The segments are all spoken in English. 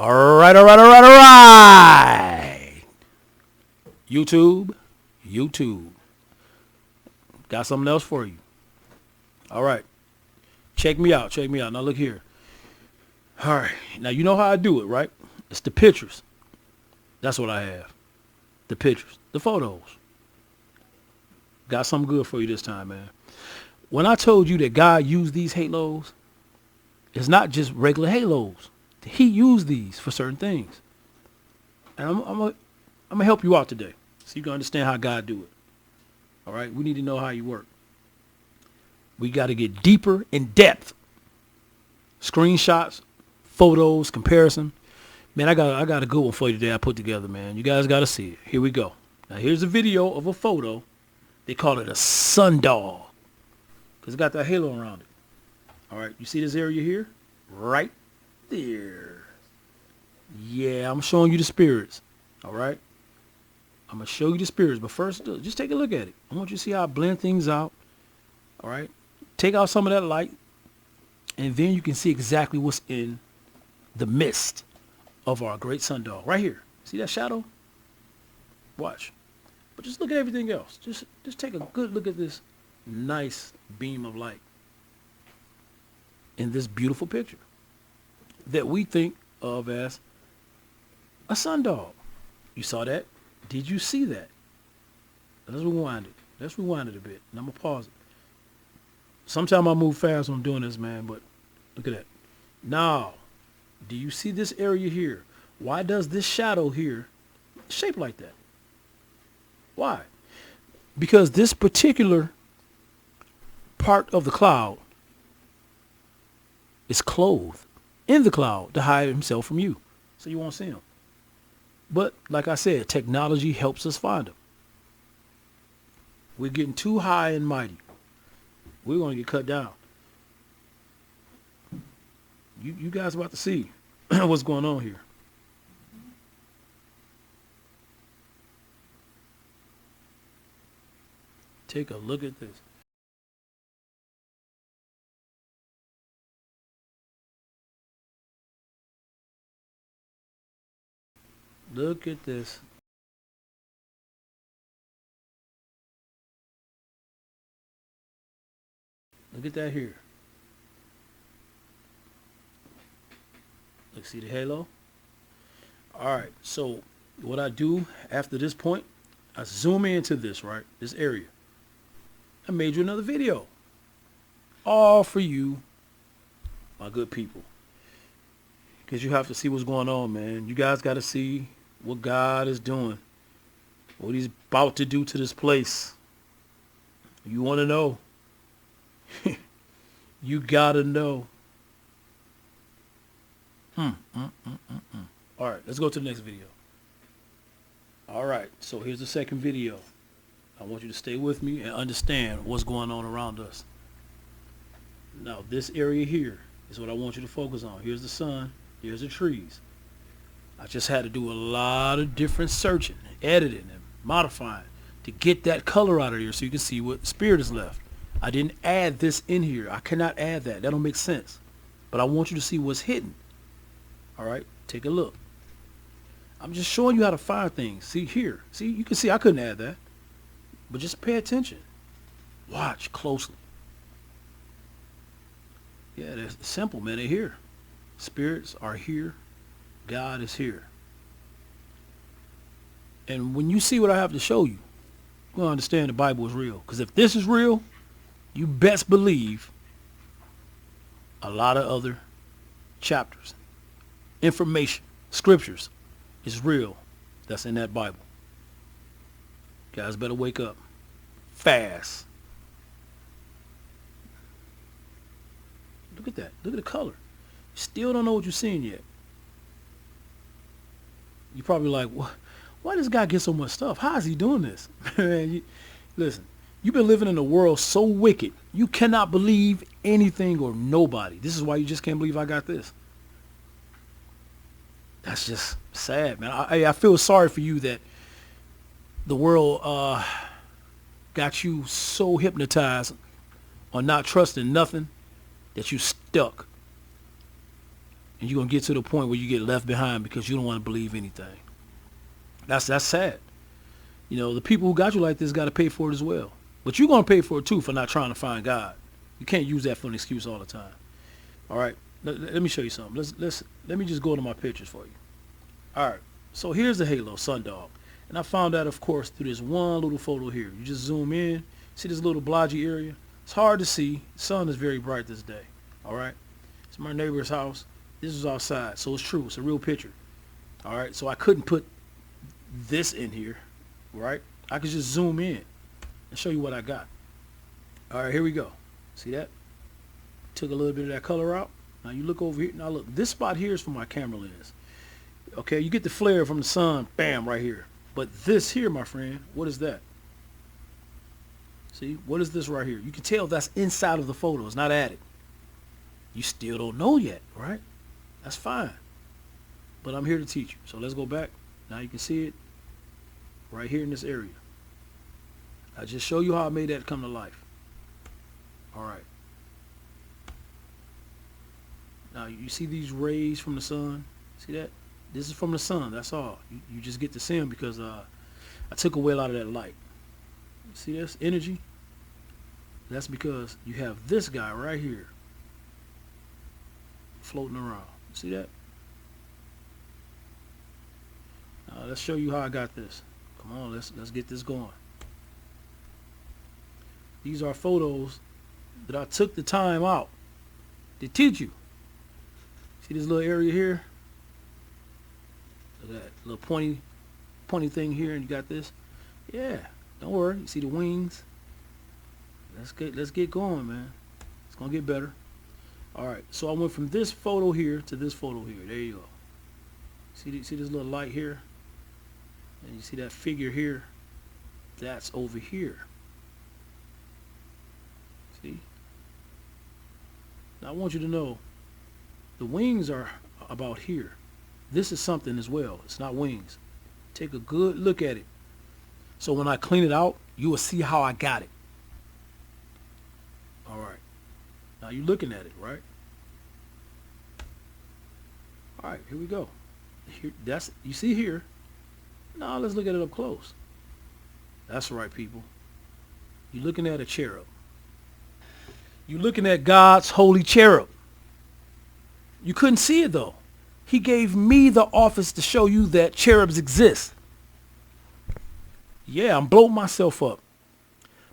All right, all right, all right, all right. YouTube. Got something else for you. All right. Check me out. Now look here. All right. Now you know how I do it, right? It's the pictures. That's what I have. The pictures. The photos. Got something good for you this time, man. When I told you that God used these halos, it's not just regular halos. He used these for certain things. And I'm gonna help you out today so you can understand how God do it. All right? We need to know how you work. We got to get deeper in depth. Screenshots, photos, comparison. Man, I got a good one for you today I put together, man. You guys got to see it. Here we go. Now, here's a video of a photo. They call it a sundial because it got that halo around it. All right, you see this area here? Right there. Yeah, I'm showing you the spirits. All right? I'm going to show you the spirits, but first, just take a look at it. I want you to see how I blend things out. All right? Take out some of that light, and then you can see exactly what's in the midst of our great sundial. Right here. See that shadow? Watch. But just look at everything else. Just take a good look at this nice beam of light in this beautiful picture that we think of as a sundial. You saw that? Did you see that? Let's rewind it. Let's rewind it a bit. And I'm going to pause it. Sometimes I move fast when I'm doing this, man, but look at that. Now, do you see this area here? Why does this shadow here shape like that? Why? Because this particular part of the cloud is clothed in the cloud to hide himself from you, so you won't see him. But like I said, technology helps us find him. We're getting too high and mighty. We're going to get cut down. You guys about to see what's going on here. Take a look at this. Look at this. Look at that here. Look, see the halo? All right, so what I do after this point, I zoom into this, right? This area. I made you another video. All for you, my good people. Because you have to see what's going on, man. You guys got to see what God is doing. What he's about to do to this place. You want to know? You got to know. All right, let's go to the next video. All right, so here's the second video. I want you to stay with me and understand what's going on around us. Now, this area here is what I want you to focus on. Here's the sun. Here's the trees. I just had to do a lot of different searching, editing, and modifying to get that color out of here so you can see what spirit is left. I didn't add this in here. I cannot add that. That don't make sense. But I want you to see what's hidden. All right, take a look. I'm just showing you how to find things. See here. See, you can see I couldn't add that. But just pay attention. Watch closely. Yeah, it's simple, man. They're here. Spirits are here. God is here. And when you see what I have to show you, you're going to understand the Bible is real. Because if this is real, you best believe a lot of other chapters, information, scriptures is real that's in that Bible. Guys better wake up fast. Look at that. Look at the color. Still don't know what you're seeing yet. You're probably like, why does this guy get so much stuff? How is he doing this? Man, listen, you've been living in a world so wicked, you cannot believe anything or nobody. This is why you just can't believe I got this. That's just sad, man. I feel sorry for you that the world got you so hypnotized on not trusting nothing that you stuck. and you're going to get to the point where you get left behind because you don't want to believe anything. That's sad. You know, the people who got you like this got to pay for it as well. But you're going to pay for it too for not trying to find God. You can't use that for an excuse all the time. All right, let me show you something. Let me just go to my pictures for you. All right, so here's the halo sundog, and I found that, of course, through this one little photo here. You just zoom in, see this little blotchy area. It's hard to see. The sun is very bright this day. All right, it's my neighbor's house. This is outside, so it's true. It's a real picture. All right, so I couldn't put this in here, right? I could just zoom in and show you what I got. All right, here we go. See that? Took a little bit of that color out. Now you look over here. Now look, this spot here is for my camera lens. Okay, you get the flare from the sun, bam, right here. But this here, my friend, what is that? See, what is this right here? You can tell that's inside of the photo. It's not added. You still don't know yet, right? That's fine. But I'm here to teach you. So let's go back. Now you can see it right here in this area. I just show you how I made that come to life. All right. Now you see these rays from the sun? See that? This is from the sun. That's all. You just get to see them because I took away a lot of that light. See this energy? That's because you have this guy right here floating around. See that? Now let's show you how I got this. Come on, let's get this going. These are photos that I took the time out to teach you. See this little area here? Look at that little pointy thing here, and you got this. Yeah, don't worry. You see the wings? Let's get going, man. It's gonna get better. All right. So I went from this photo here to this photo here. There you go. See this little light here, and you see that figure here. That's over here. See? Now I want you to know the wings are about here. This is something as well. It's not wings. Take a good look at it. So when I clean it out, you will see how I got it. All right. Now you're looking at it, right? All right, here we go. Here, you see here. Now let's look at it up close. That's right, people. You're looking at a cherub. You're looking at God's holy cherub. You couldn't see it though. He gave me the office to show you that cherubs exist. Yeah, I'm blowing myself up.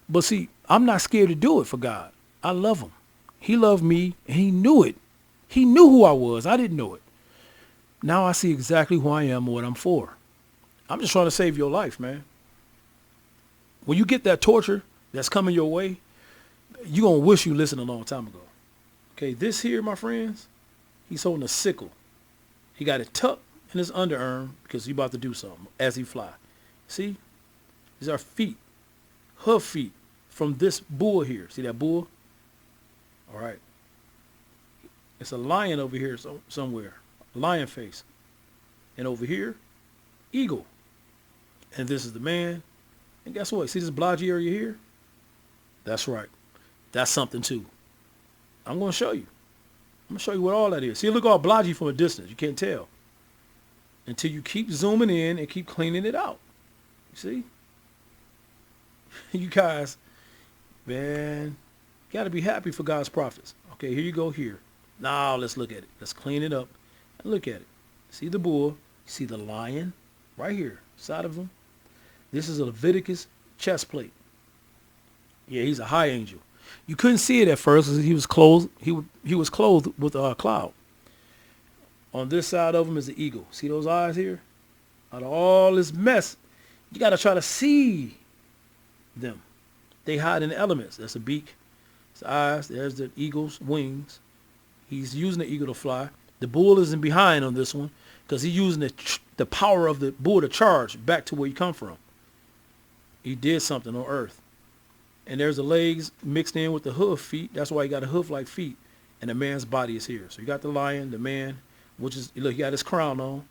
But see, I'm not scared to do it for God. I love him. He loved me and he knew it. He knew who I was. I didn't know it. Now I see exactly who I am and what I'm for. I'm just trying to save your life, man. When you get that torture that's coming your way, you're going to wish you listened a long time ago. Okay, this here, my friends, he's holding a sickle. He got it tucked in his underarm because he's about to do something as he fly. See? These are feet, hoof feet from this bull here. See that bull? All right. It's a lion over here somewhere. Lion face. And over here, eagle. And this is the man. And guess what? See this blotchy area here? That's right. That's something too. I'm going to show you. I'm going to show you what all that is. See, it look all blotchy from a distance. You can't tell. Until you keep zooming in and keep cleaning it out. You see? You guys, man, got to be happy for God's prophets. Okay, here you go here. Now let's look at it. Let's clean it up and look at it. See the bull. See the lion right here, side of him. This is a Leviticus chest plate. Yeah, he's a high angel. You couldn't see it at first because he was clothed. He was clothed with a cloud. On this side of him is the eagle. See those eyes here? Out of all this mess, you got to try to see them. They hide in the elements. That's a beak. It's eyes. There's the eagle's wings. He's using the eagle to fly. The bull isn't behind on this one because he's using the power of the bull to charge back to where you come from. He did something on earth. And there's the legs mixed in with the hoof feet. That's why he got a hoof-like feet. And the man's body is here. So you got the lion, the man, which is, look, he got his crown on.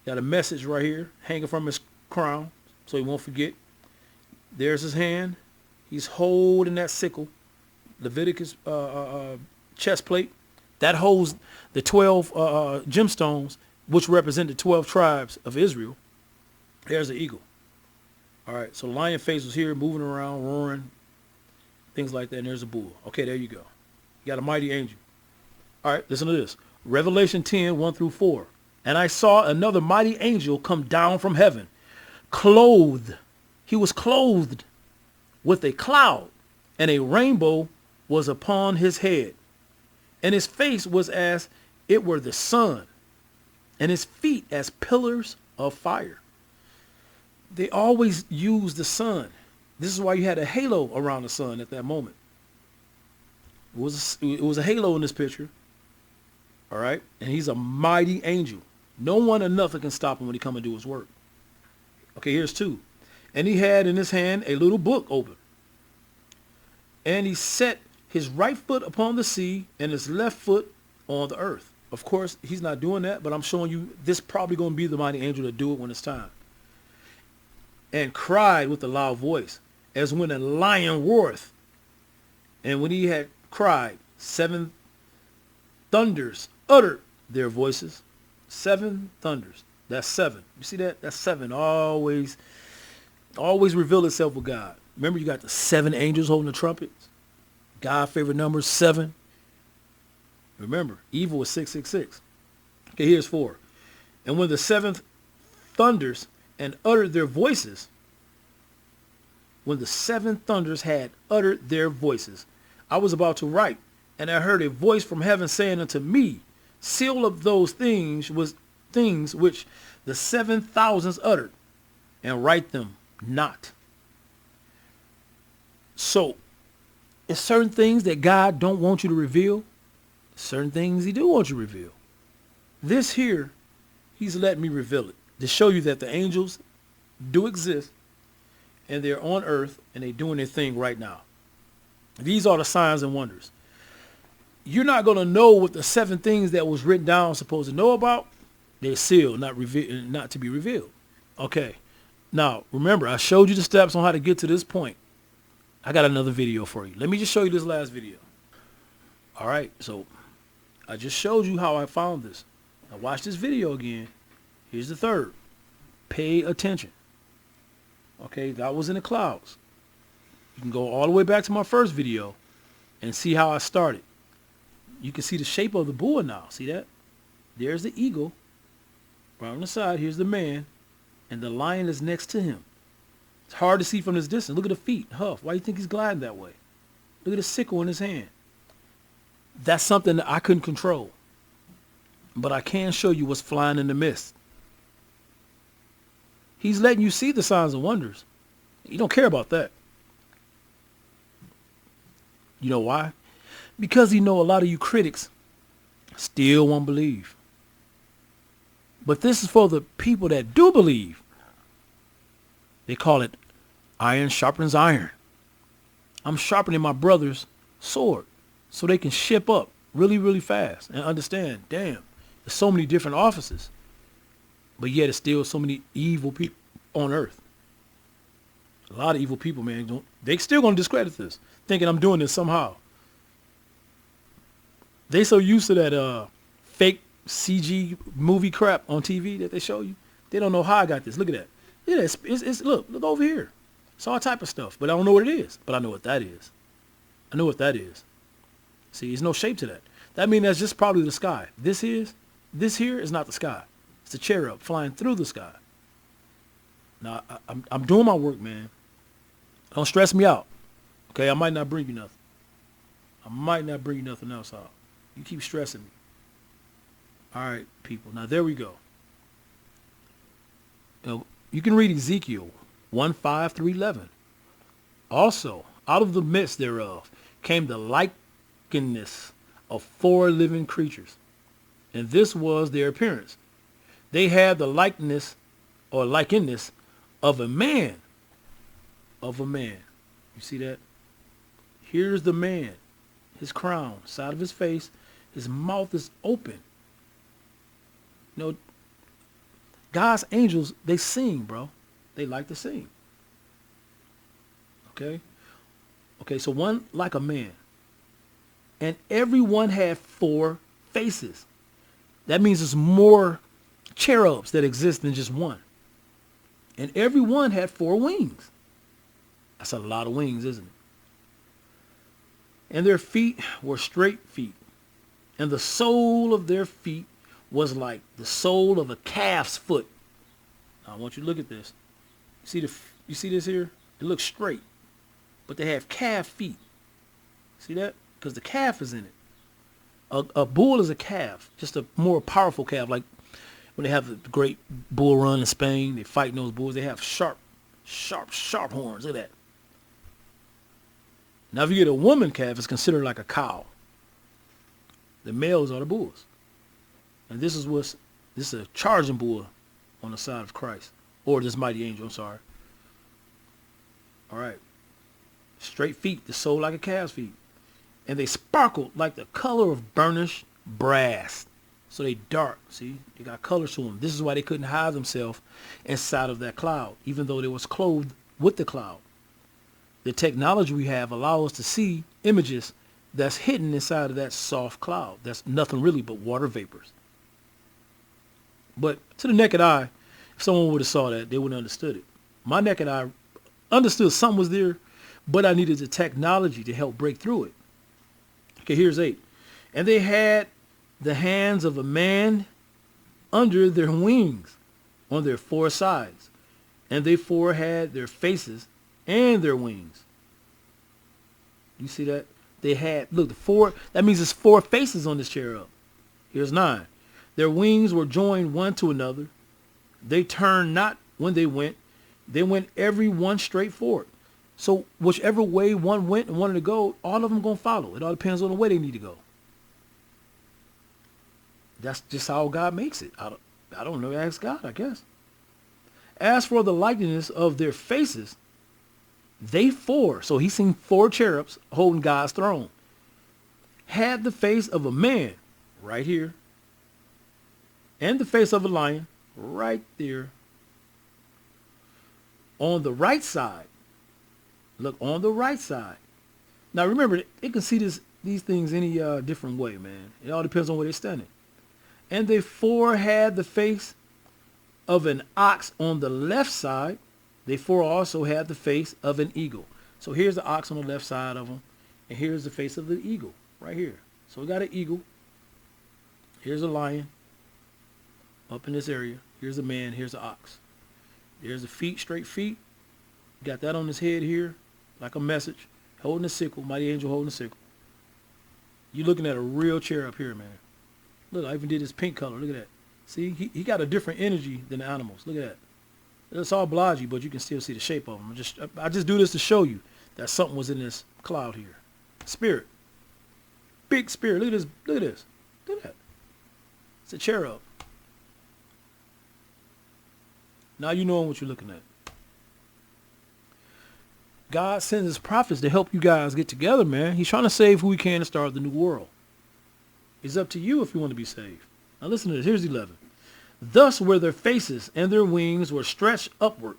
Got a message right here hanging from his crown so he won't forget. There's his hand. He's holding that sickle. Leviticus chest plate. that holds the 12 gemstones, which represent the 12 tribes of Israel. There's the eagle. All right, so the lion face was here, moving around, roaring, things like that, and there's a bull. Okay, there you go. You got a mighty angel. All right, listen to this. Revelation 10, 1 through 4. And I saw another mighty angel come down from heaven, clothed. He was clothed with a cloud, and a rainbow was upon his head. And his face was as it were the sun, and his feet as pillars of fire. They always use the sun. This is why you had a halo around the sun at that moment. It was a halo in this picture. All right. And he's a mighty angel. No one or nothing can stop him when he come and do his work. Okay, here's 2. And he had in his hand a little book open. And he set his right foot upon the sea and his left foot on the earth. Of course, he's not doing that, but I'm showing you this probably going to be the mighty angel to do it when it's time. And cried with a loud voice, as when a lion roareth. And when he had cried, 7 thunders uttered their voices. 7 thunders. That's 7. You see that? That's 7. Always reveal itself with God. Remember, you got the 7 angels holding the trumpets. God's favorite number is 7. Remember, evil is 666. Okay, here's 4. And when the 7th thunders and uttered their voices, when the 7 thunders had uttered their voices, I was about to write, and I heard a voice from heaven saying unto me, seal up those things which the 7,000s uttered, and write them not. So, it's certain things that God don't want you to reveal. Certain things he do want you to reveal. This here, he's letting me reveal it to show you that the angels do exist and they're on earth and they're doing their thing right now. These are the signs and wonders. You're not going to know what the 7 things that was written down supposed to know about. They're sealed, not to be revealed. Okay. Now, remember, I showed you the steps on how to get to this point. I got another video for you. Let me just show you this last video. All right. So I just showed you how I found this. Now watch this video again. Here's the third. Pay attention. Okay. That was in the clouds. You can go all the way back to my first video and see how I started. You can see the shape of the bull now. See that? There's the eagle. Right on the side, here's the man. And the lion is next to him. It's hard to see from this distance. Look at the feet. Huff. Why do you think he's gliding that way? Look at the sickle in his hand. That's something that I couldn't control. But I can show you what's flying in the mist. He's letting you see the signs and wonders. You don't care about that. You know why? Because he know a lot of you critics still won't believe. But this is for the people that do believe. They call it iron sharpens iron. I'm sharpening my brother's sword so they can ship up really, really fast and understand, damn, there's so many different offices, but yet it's still so many evil people on earth. A lot of evil people, man, they still going to discredit this, thinking I'm doing this somehow. They so used to that fake CG movie crap on TV that they show you. They don't know how I got this. Look at that. Yeah, it's look over here. It's all type of stuff, but I don't know what it is. But I know what that is. I know what that is. See, there's no shape to that. That means that's just probably the sky. This here is not the sky. It's a cherub flying through the sky. Now, I'm doing my work, man. Don't stress me out. Okay, I might not bring you nothing. I might not bring you nothing else out. You keep stressing me. All right, people. Now, there we go. You can read Ezekiel 1:5 through 11. Also, out of the midst thereof came the likeness of 4 living creatures. And this was their appearance. They had the likeness or likeness of a man. Of a man. You see that? Here's the man. His crown, side of his face. His mouth is open. You know, God's angels, they sing, bro. They like to sing. Okay? Okay, so one like a man. And everyone had 4 faces. That means there's more cherubs that exist than just one. And every one had 4 wings. That's a lot of wings, isn't it? And their feet were straight feet. And the sole of their feet was like the sole of a calf's foot. Now, I want you to look at this. You see this here? It looks straight. But they have calf feet. See that? Because the calf is in it. A bull is a calf, just a more powerful calf. Like when they have the great bull run in Spain, they fighting those bulls. They have sharp horns. Look at that. Now, if you get a woman calf, it's considered like a cow. The males are the bulls. And this is a charging bull on the side of Christ. Or this mighty angel, I'm sorry. All right. Straight feet, the sole like a calf's feet. And they sparkled like the color of burnished brass. So they dark, see? They got colors to them. This is why they couldn't hide themselves inside of that cloud, even though they was clothed with the cloud. The technology we have allows us to see images that's hidden inside of that soft cloud. That's nothing really but water vapors. But to the naked eye, if someone would have saw that, they wouldn't have understood it. My naked eye understood something was there, but I needed the technology to help break through it. Okay, here's 8. And they had the hands of a man under their wings on their 4 sides. And they 4 had their faces and their wings. You see that? They had, look, the 4, that means there's 4 faces on this cherub. Here's 9. Their wings were joined one to another. They turned not when they went every one straight forward. So whichever way one went and wanted to go, all of them going to follow. It all depends on the way they need to go. That's just how God makes it. I don't know. Ask God, I guess. As for the likeness of their faces, they 4, so he's seen 4 cherubs holding God's throne, had the face of a man right here and the face of a lion right there. On the right side, look, on the right side. Now remember, it can see these things any different way, man. It all depends on where they're standing. And they 4 had the face of an ox on the left side. They 4 also had the face of an eagle. So here's the ox on the left side of them. And here's the face of the eagle right here. So we got an eagle. Here's a lion up in this area. Here's a man. Here's an ox. There's the feet, straight feet. Got that on his head here, like a message. Holding a sickle. Mighty angel holding a sickle. You're looking at a real cherub here, man. Look, I even did his pink color. Look at that. See, he got a different energy than the animals. Look at that. It's all blotchy, but you can still see the shape of them. I just do this to show you that something was in this cloud here. Spirit. Big spirit. Look at this. Look at this. Look at that. It's a cherub. Now you know what you're looking at. God sends his prophets to help you guys get together, man. He's trying to save who he can to start the new world. It's up to you if you want to be saved. Now listen to this. Here's 11. Thus were their faces and their wings were stretched upward.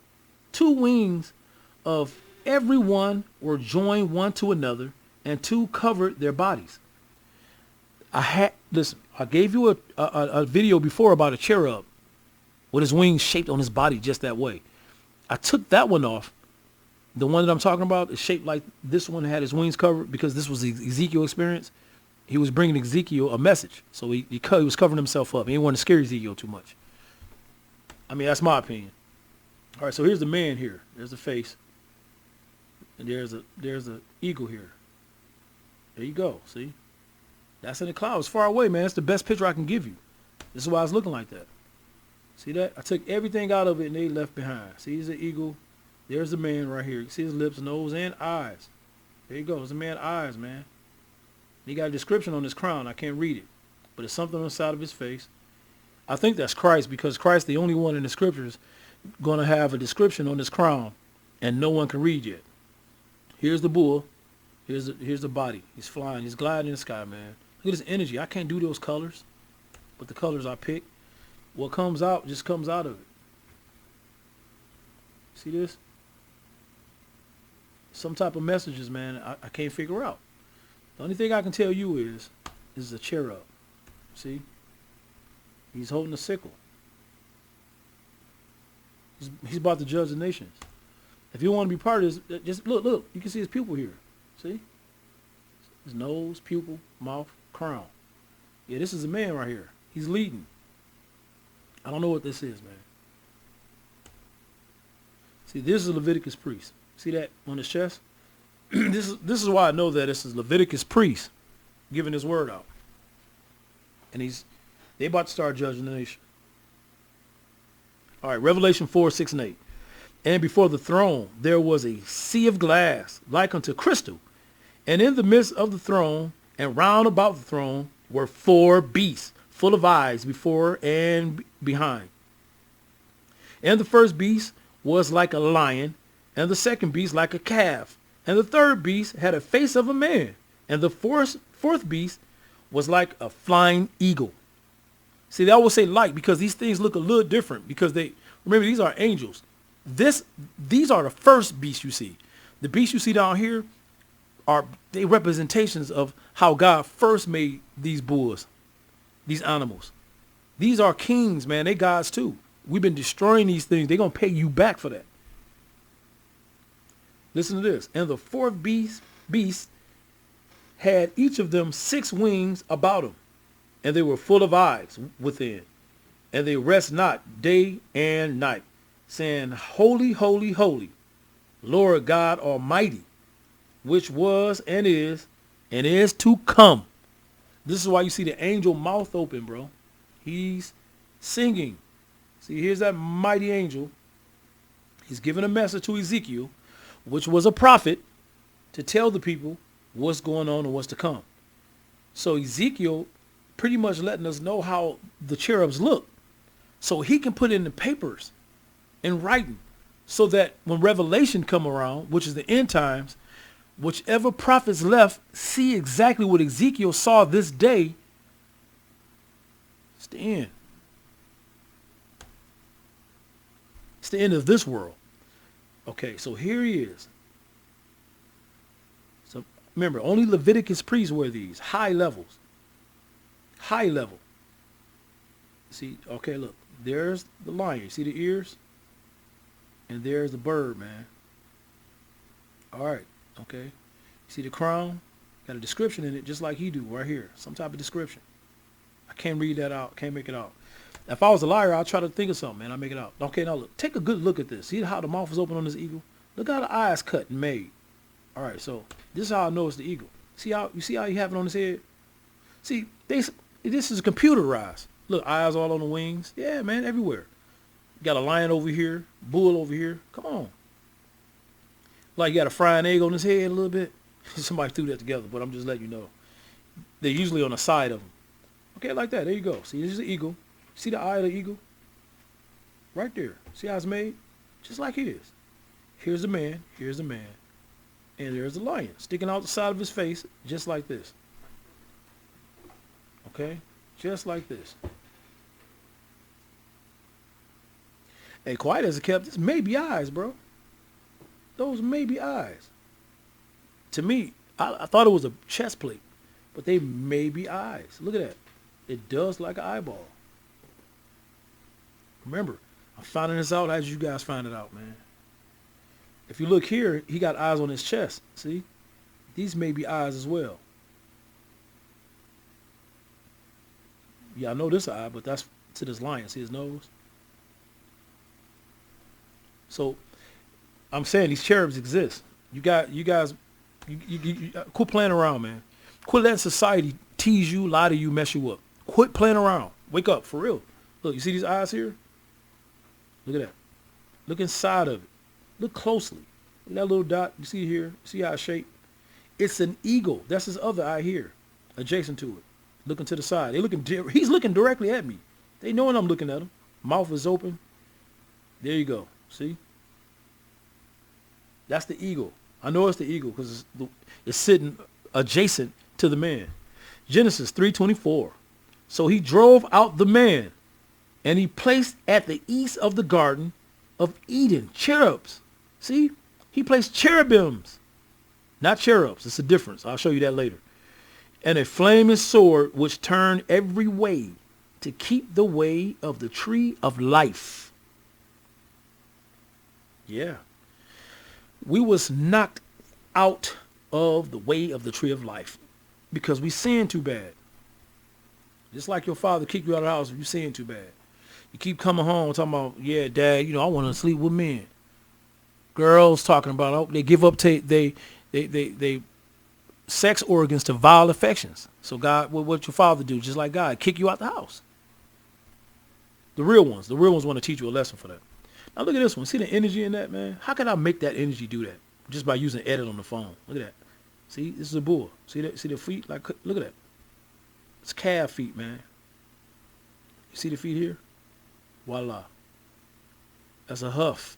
2 wings of every one were joined one to another, and 2 covered their bodies. Listen, I gave you a video before about a cherub with his wings shaped on his body just that way. I took that one off. The one that I'm talking about is shaped like this one had his wings covered because this was the Ezekiel experience. He was bringing Ezekiel a message. So he was covering himself up. He didn't want to scare Ezekiel too much. I mean, that's my opinion. All right, so here's the man here. There's the face. And there's a eagle here. There you go, see? That's in the clouds, far away, man. That's the best picture I can give you. This is why it's looking like that. See that? I took everything out of it and they left behind. See, here's the eagle. There's the man right here. You see his lips, nose, and eyes. There you go. There's the man's eyes, man. He got a description on his crown. I can't read it. But it's something on the side of his face. I think that's Christ because Christ, the only one in the scriptures, going to have a description on his crown. And no one can read yet. Here's the bull. Here's the body. He's flying. He's gliding in the sky, man. Look at his energy. I can't do those colors. But the colors I pick, what comes out just comes out of it. See this? Some type of messages, man, I can't figure out. The only thing I can tell you is a cherub. See? He's holding a sickle. He's about to judge the nations. If you want to be part of this, just look. You can see his pupil here. See? His nose, pupil, mouth, crown. Yeah, this is a man right here. He's leading. I don't know what this is, man. See, this is a Leviticus priest. See that on his chest? This is why I know that this is Leviticus priest giving his word out. And they about to start judging the nation. All right, Revelation 4, 6, and 8. And before the throne there was a sea of glass, like unto crystal. And in the midst of the throne, and round about the throne, were 4 beasts, full of eyes before and behind. And the first beast was like a lion, and the second beast like a calf. And the third beast had a face of a man. And the fourth beast was like a flying eagle. See, they always say like because these things look a little different because remember, these are angels. These are the first beasts you see. The beasts you see down here they representations of how God first made these bulls, these animals. These are kings, man. They gods too. We've been destroying these things. They're going to pay you back for that. Listen to this. And the fourth beast had each of them 6 wings about them, and they were full of eyes within, and they rest not day and night, saying, Holy, holy, holy, Lord God Almighty, which was and is to come. This is why you see the angel mouth open, bro. He's singing. See, here's that mighty angel. He's giving a message to Ezekiel, which was a prophet, to tell the people what's going on and what's to come. So Ezekiel pretty much letting us know how the cherubs look, so he can put it in the papers in writing, so that when Revelation come around, which is the end times, whichever prophets left see exactly what Ezekiel saw this day. It's the end. It's the end of this world. Okay, so here he is. So remember, only Leviticus priests wear these high levels. High level. See, okay, look, there's the lion. You see the ears? And there's the bird, man. All right, okay. You see the crown? Got a description in it just like he do right here. Some type of description. I can't read that out. Can't make it out. If I was a liar, I'll try to think of something, man. I'll make it out. Okay, now look. Take a good look at this. See how the mouth is open on this eagle? Look how the eyes cut and made. All right, so this is how I know it's the eagle. See how he have it on his head? See, this is computerized. Look, eyes all on the wings. Yeah, man, everywhere. Got a lion over here, bull over here. Come on. Like you got a frying egg on his head a little bit. Somebody threw that together, but I'm just letting you know. They're usually on the side of them. Okay, like that. There you go. See, this is the eagle. See the eye of the eagle? Right there. See how it's made? Just like his. Here's the man. Here's the man. And there's the lion sticking out the side of his face just like this. Okay? Just like this. Hey, quiet as it kept, this may be eyes, bro. Those may be eyes. To me, I thought it was a chest plate, but they may be eyes. Look at that. It does like an eyeball. Remember, I'm finding this out as you guys find it out, man. If you look here, he got eyes on his chest. See? These may be eyes as well. Yeah, I know this eye, but that's to this lion. See his nose? So I'm saying these cherubs exist. You guys, quit playing around, man. Quit letting society tease you, lie to you, mess you up. Quit playing around. Wake up, for real. Look, you see these eyes here? Look at that. Look inside of it. Look closely. Look at that little dot. You see here? See how it's shaped? It's an eagle. That's his other eye here, adjacent to it. Looking to the side. He's looking directly at me. They knowing I'm looking at him. Mouth is open. There you go. See? That's the eagle. I know it's the eagle because it's sitting adjacent to the man. Genesis 3:24. So he drove out the man, and he placed at the east of the garden of Eden cherubs. See? He placed cherubims, not cherubs. It's a difference. I'll show you that later. and a flaming sword which turned every way to keep the way of the tree of life. Yeah. We was knocked out of the way of the tree of life because we sinned too bad. Just like your father kicked you out of the house if you sin too bad. You keep coming home talking about, yeah, Dad, I want to sleep with men. Girls talking about, oh, they give up they sex organs to vile affections. So God, what your father do? Just like God, kick you out the house. The real ones want to teach you a lesson for that. Now look at this one. See the energy in that, man? How can I make that energy do that? Just by using edit on the phone. Look at that. See, this is a bull. See that? See the feet? Like, look at that. It's calf feet, man. You see the feet here? Voila. That's a huff.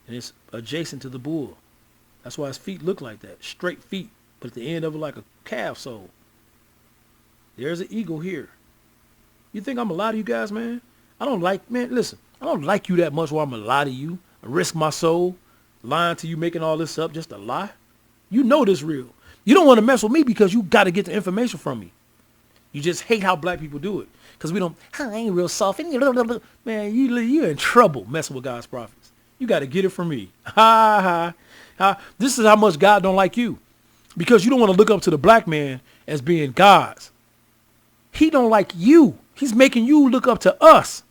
And it's adjacent to the bull. That's why his feet look like that. Straight feet, but at the end of it like a calf sole. There's an eagle here. You think I'm gonna lie to you guys, man? Listen, I don't like you that much where I'm gonna lie to you. I risk my soul, lying to you, making all this up just to lie. You know this real. You don't want to mess with me because you got to get the information from me. You just hate how black people do it. Because we don't, I ain't real soft. Man, you're in trouble messing with God's prophets. You got to get it from me. This is how much God don't like you. Because you don't want to look up to the black man as being God's. He don't like you. He's making you look up to us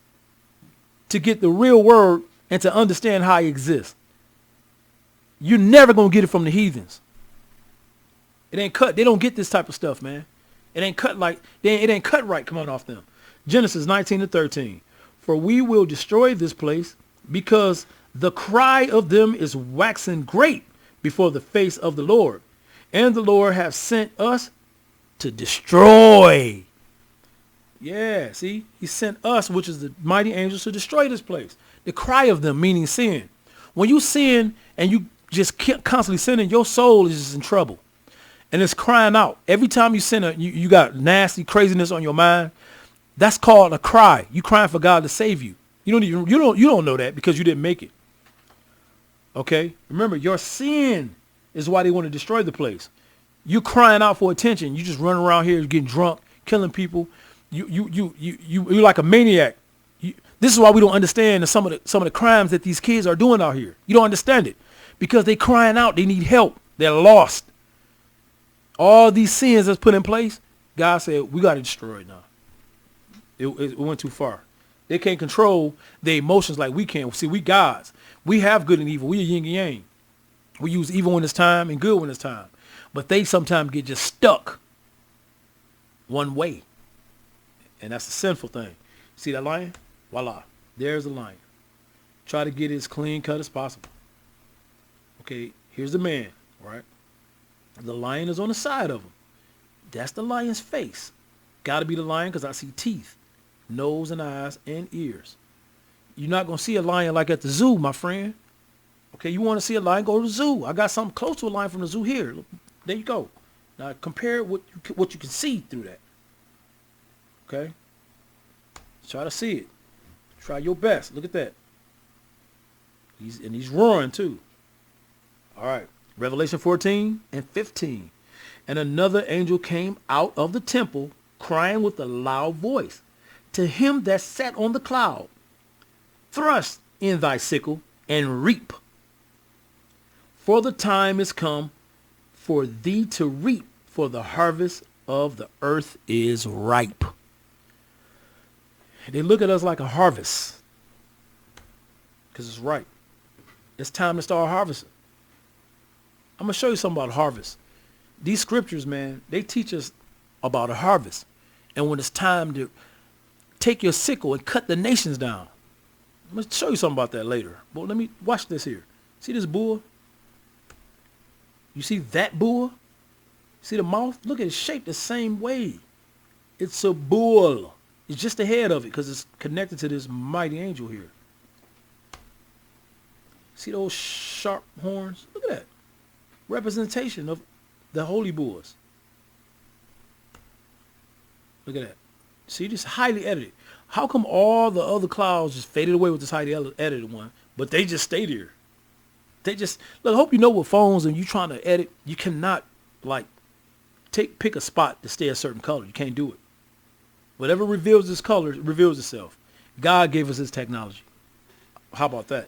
to get the real word and to understand how he exists. You're never going to get it from the heathens. It ain't cut. They don't get this type of stuff, man. It ain't cut like, it ain't cut right coming off them. Genesis 19:13. For we will destroy this place because the cry of them is waxing great before the face of the Lord. And the Lord hath sent us to destroy. Yeah, see, he sent us, which is the mighty angels, to destroy this place. The cry of them, meaning sin. When you sin and you just constantly sinning, your soul is just in trouble. And it's crying out. Every time you sin, you got nasty craziness on your mind. That's called a cry. You crying for God to save you. You don't know that because you didn't make it. Okay? Remember, your sin is why they want to destroy the place. You crying out for attention. You just running around here getting drunk, killing people. You're like a maniac. This is why we don't understand some of the crimes that these kids are doing out here. You don't understand it because they crying out. They need help. They're lost. All these sins that's put in place, God said, we got to destroy it now. It went too far. They can't control their emotions like we can. See, we gods. We have good and evil. We are yin and yang. We use evil when it's time and good when it's time. But they sometimes get just stuck one way. And that's a sinful thing. See that lion? Voila. There's the lion. Try to get it as clean cut as possible. Okay, here's the man, right? The lion is on the side of him. That's the lion's face. Got to be the lion because I see teeth, nose and eyes and ears. You're not going to see a lion like at the zoo, my friend. Okay, you want to see a lion, go to the zoo. I got something close to a lion from the zoo here. There you go. Now compare what you can see through that. Okay? Try to see it. Try your best. Look at that. He's roaring too. All right. Revelation 14:15. And another angel came out of the temple, crying with a loud voice, to him that sat on the cloud, thrust in thy sickle and reap. For the time is come for thee to reap, for the harvest of the earth is ripe. They look at us like a harvest because it's ripe. It's time to start harvesting. I'm going to show you something about harvest. These scriptures, man, they teach us about a harvest. And when it's time to take your sickle and cut the nations down. I'm going to show you something about that later. But let me watch this here. See this bull? You see that bull? See the mouth? Look at it, shaped the same way. It's a bull. It's just the head of it because it's connected to this mighty angel here. See those sharp horns? Look at that. Representation of the holy bulls. Look at that. See, this highly edited. How come all the other clouds just faded away with this highly edited one, but they just stayed here? They just, look, I hope you know with phones and you trying to edit, you cannot like pick a spot to stay a certain color. You can't do it. Whatever reveals this color reveals itself. God gave us this technology. How about that?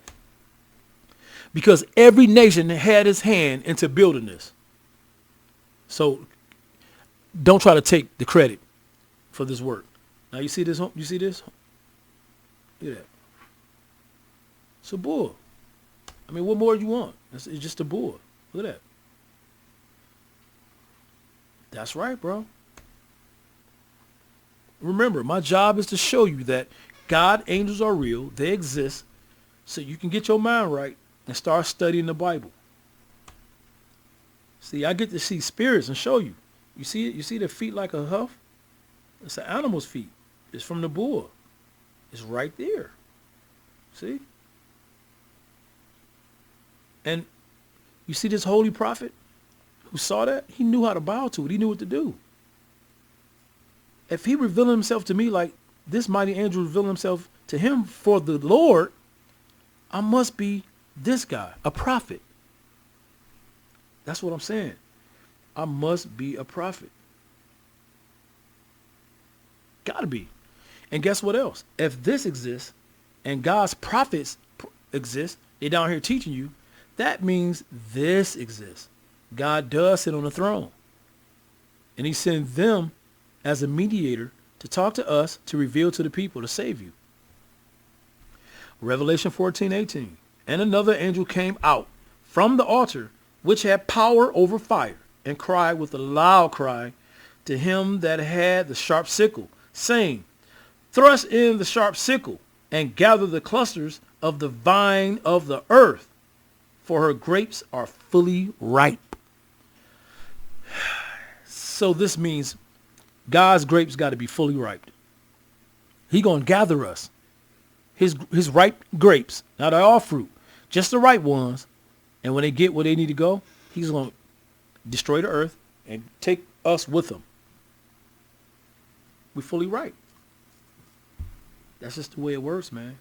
Because every nation had his hand into building this. So don't try to take the credit for this work. Now you see this? You see this? Look at that. It's a bull. I mean, what more do you want? It's just a bull. Look at that. That's right, bro. Remember, my job is to show you that God, angels are real. They exist. So you can get your mind right and start studying the Bible. See, I get to see spirits and show you. You see it? You see the feet like a hoof? It's an animal's feet. It's from the bull. It's right there. See? And you see this holy prophet who saw that? He knew how to bow to it. He knew what to do. If he revealed himself to me like this mighty angel revealed himself to him for the Lord, I must be this guy, a prophet. That's what I'm saying. I must be a prophet. Gotta be. And guess what else? If this exists and God's prophets exist, they're down here teaching you, that means this exists. God does sit on the throne. And he sent them as a mediator to talk to us, to reveal to the people, to save you. Revelation 14:18. And another angel came out from the altar, which had power over fire, and cried with a loud cry to him that had the sharp sickle, saying, thrust in the sharp sickle, and gather the clusters of the vine of the earth, for her grapes are fully ripe. So this means God's grapes got to be fully ripe. He gonna gather us. His ripe grapes. Now they're all fruit, just the ripe ones. And when they get where they need to go, he's gonna destroy the earth and take us with him. We're fully ripe. That's just the way it works, man.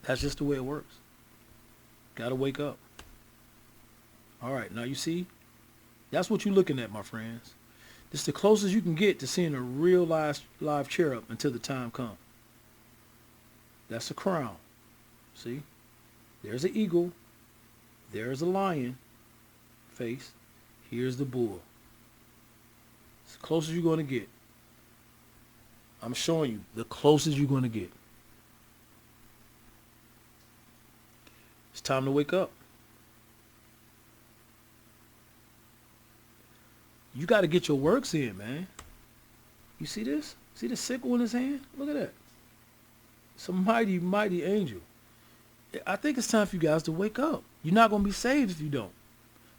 That's just the way it works. Gotta wake up. All right, now you see, that's what you're looking at, my friends. This is the closest you can get to seeing a real live cherub until the time comes. That's a crown. See? There's an eagle. There's a lion face. Here's the bull. It's the closest you're going to get. I'm showing you the closest you're going to get. It's time to wake up. You got to get your works in, man. You see this? See the sickle in his hand? Look at that. It's a mighty, mighty angel. I think it's time for you guys to wake up. You're not going to be saved if you don't.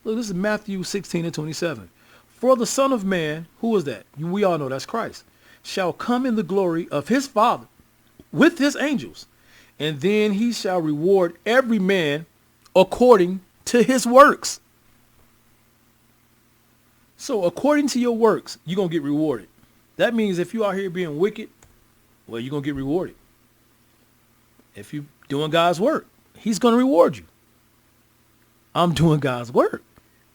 Look, this is Matthew 16:27. For the Son of Man, who is that? We all know that's Christ, shall come in the glory of his Father with his angels. And then he shall reward every man according to his works. So according to your works, you're going to get rewarded. That means if you are here being wicked, well, you're going to get rewarded. If you're doing God's work, he's going to reward you. I'm doing God's work.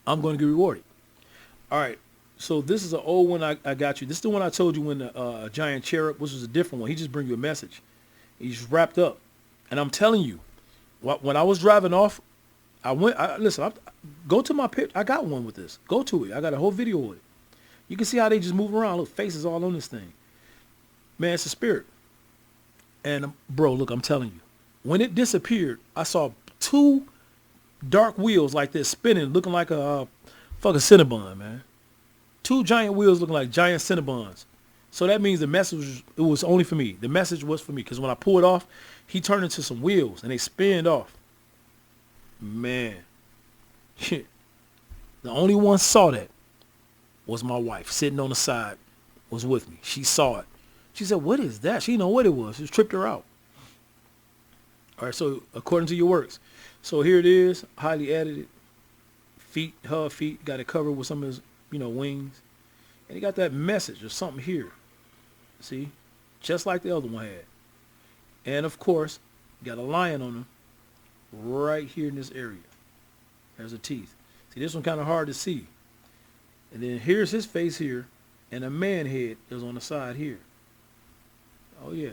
I'm going to get rewarded. All right. So this is an old one I got you. This is the one I told you when the giant cherub, which was a different one. He just bring you a message. He's wrapped up. And I'm telling you, when I was driving off, go to my picture. I got one with this. Go to it. I got a whole video with it. You can see how they just move around. Look, faces all on this thing. Man, it's a spirit. And bro, look, I'm telling you, when it disappeared, I saw two dark wheels like this spinning, looking like a fucking Cinnabon, man. Two giant wheels looking like giant Cinnabons. So that means the message, it was only for me. The message was for me. Because when I pulled off, he turned into some wheels and they spinned off. Man. The only one saw that was my wife. Sitting on the side was with me. She saw it. She said, what is that? She didn't know what it was. It tripped her out. All right, so according to your works. So here it is, highly edited. Feet, her feet, got it covered with some of his, wings. And he got that message or something here. See? Just like the other one had. And of course, got a lion on him right here in this area. There's the teeth. See, this one kind of hard to see. And then here's his face here, and a man head is on the side here. Oh yeah.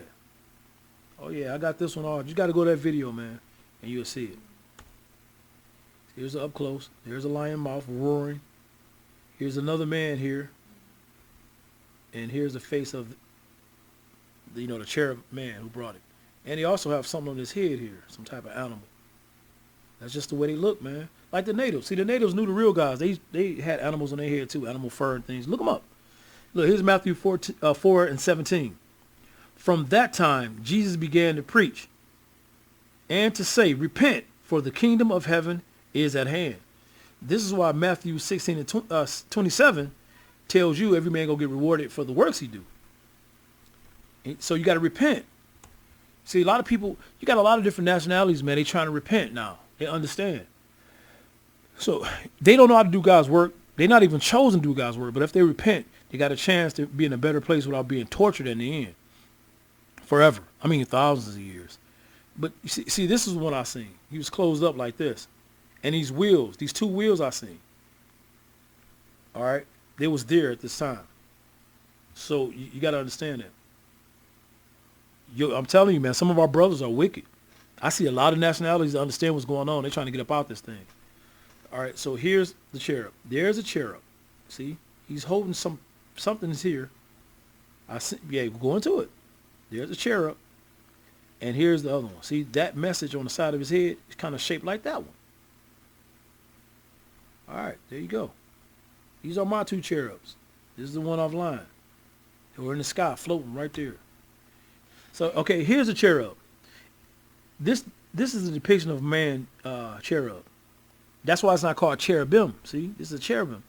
Oh yeah, I got this one all. You got to go to that video, man, and you'll see it. Here's the up close. There's a lion mouth roaring. Here's another man here. And here's the face of the, the cherub man who brought it. And he also have something on his head here, some type of animal. That's just the way they look, man. Like the natives. See, the natives knew the real guys. They had animals on their head too, animal fur and things. Look them up. Look, here's Matthew 4:17. From that time, Jesus began to preach and to say, repent, for the kingdom of heaven is at hand. This is why Matthew 16 and 27 tells you every man gonna get rewarded for the works he do. So you got to repent. See, a lot of people, you got a lot of different nationalities, man. They trying to repent now. They understand. So they don't know how to do God's work. They're not even chosen to do God's work. But if they repent, they got a chance to be in a better place without being tortured in the end. Forever. I mean, thousands of years. But you see, this is what I seen. He was closed up like this. And these wheels, these two wheels I seen. All right. They was there at this time. So you got to understand that. I'm telling you, man, some of our brothers are wicked. I see a lot of nationalities that understand what's going on. They're trying to get up out this thing. All right. So here's the cherub. There's a cherub. See, he's holding something's here. I see. Yeah, go into it. There's a cherub. And here's the other one. See, that message on the side of his head is kind of shaped like that one. All right, there you go. These are my two cherubs. This is the one offline. They were in the sky, floating right there. So, okay, here's a cherub. This is a depiction of a man cherub. That's why it's not called cherubim. See, this is a cherubim.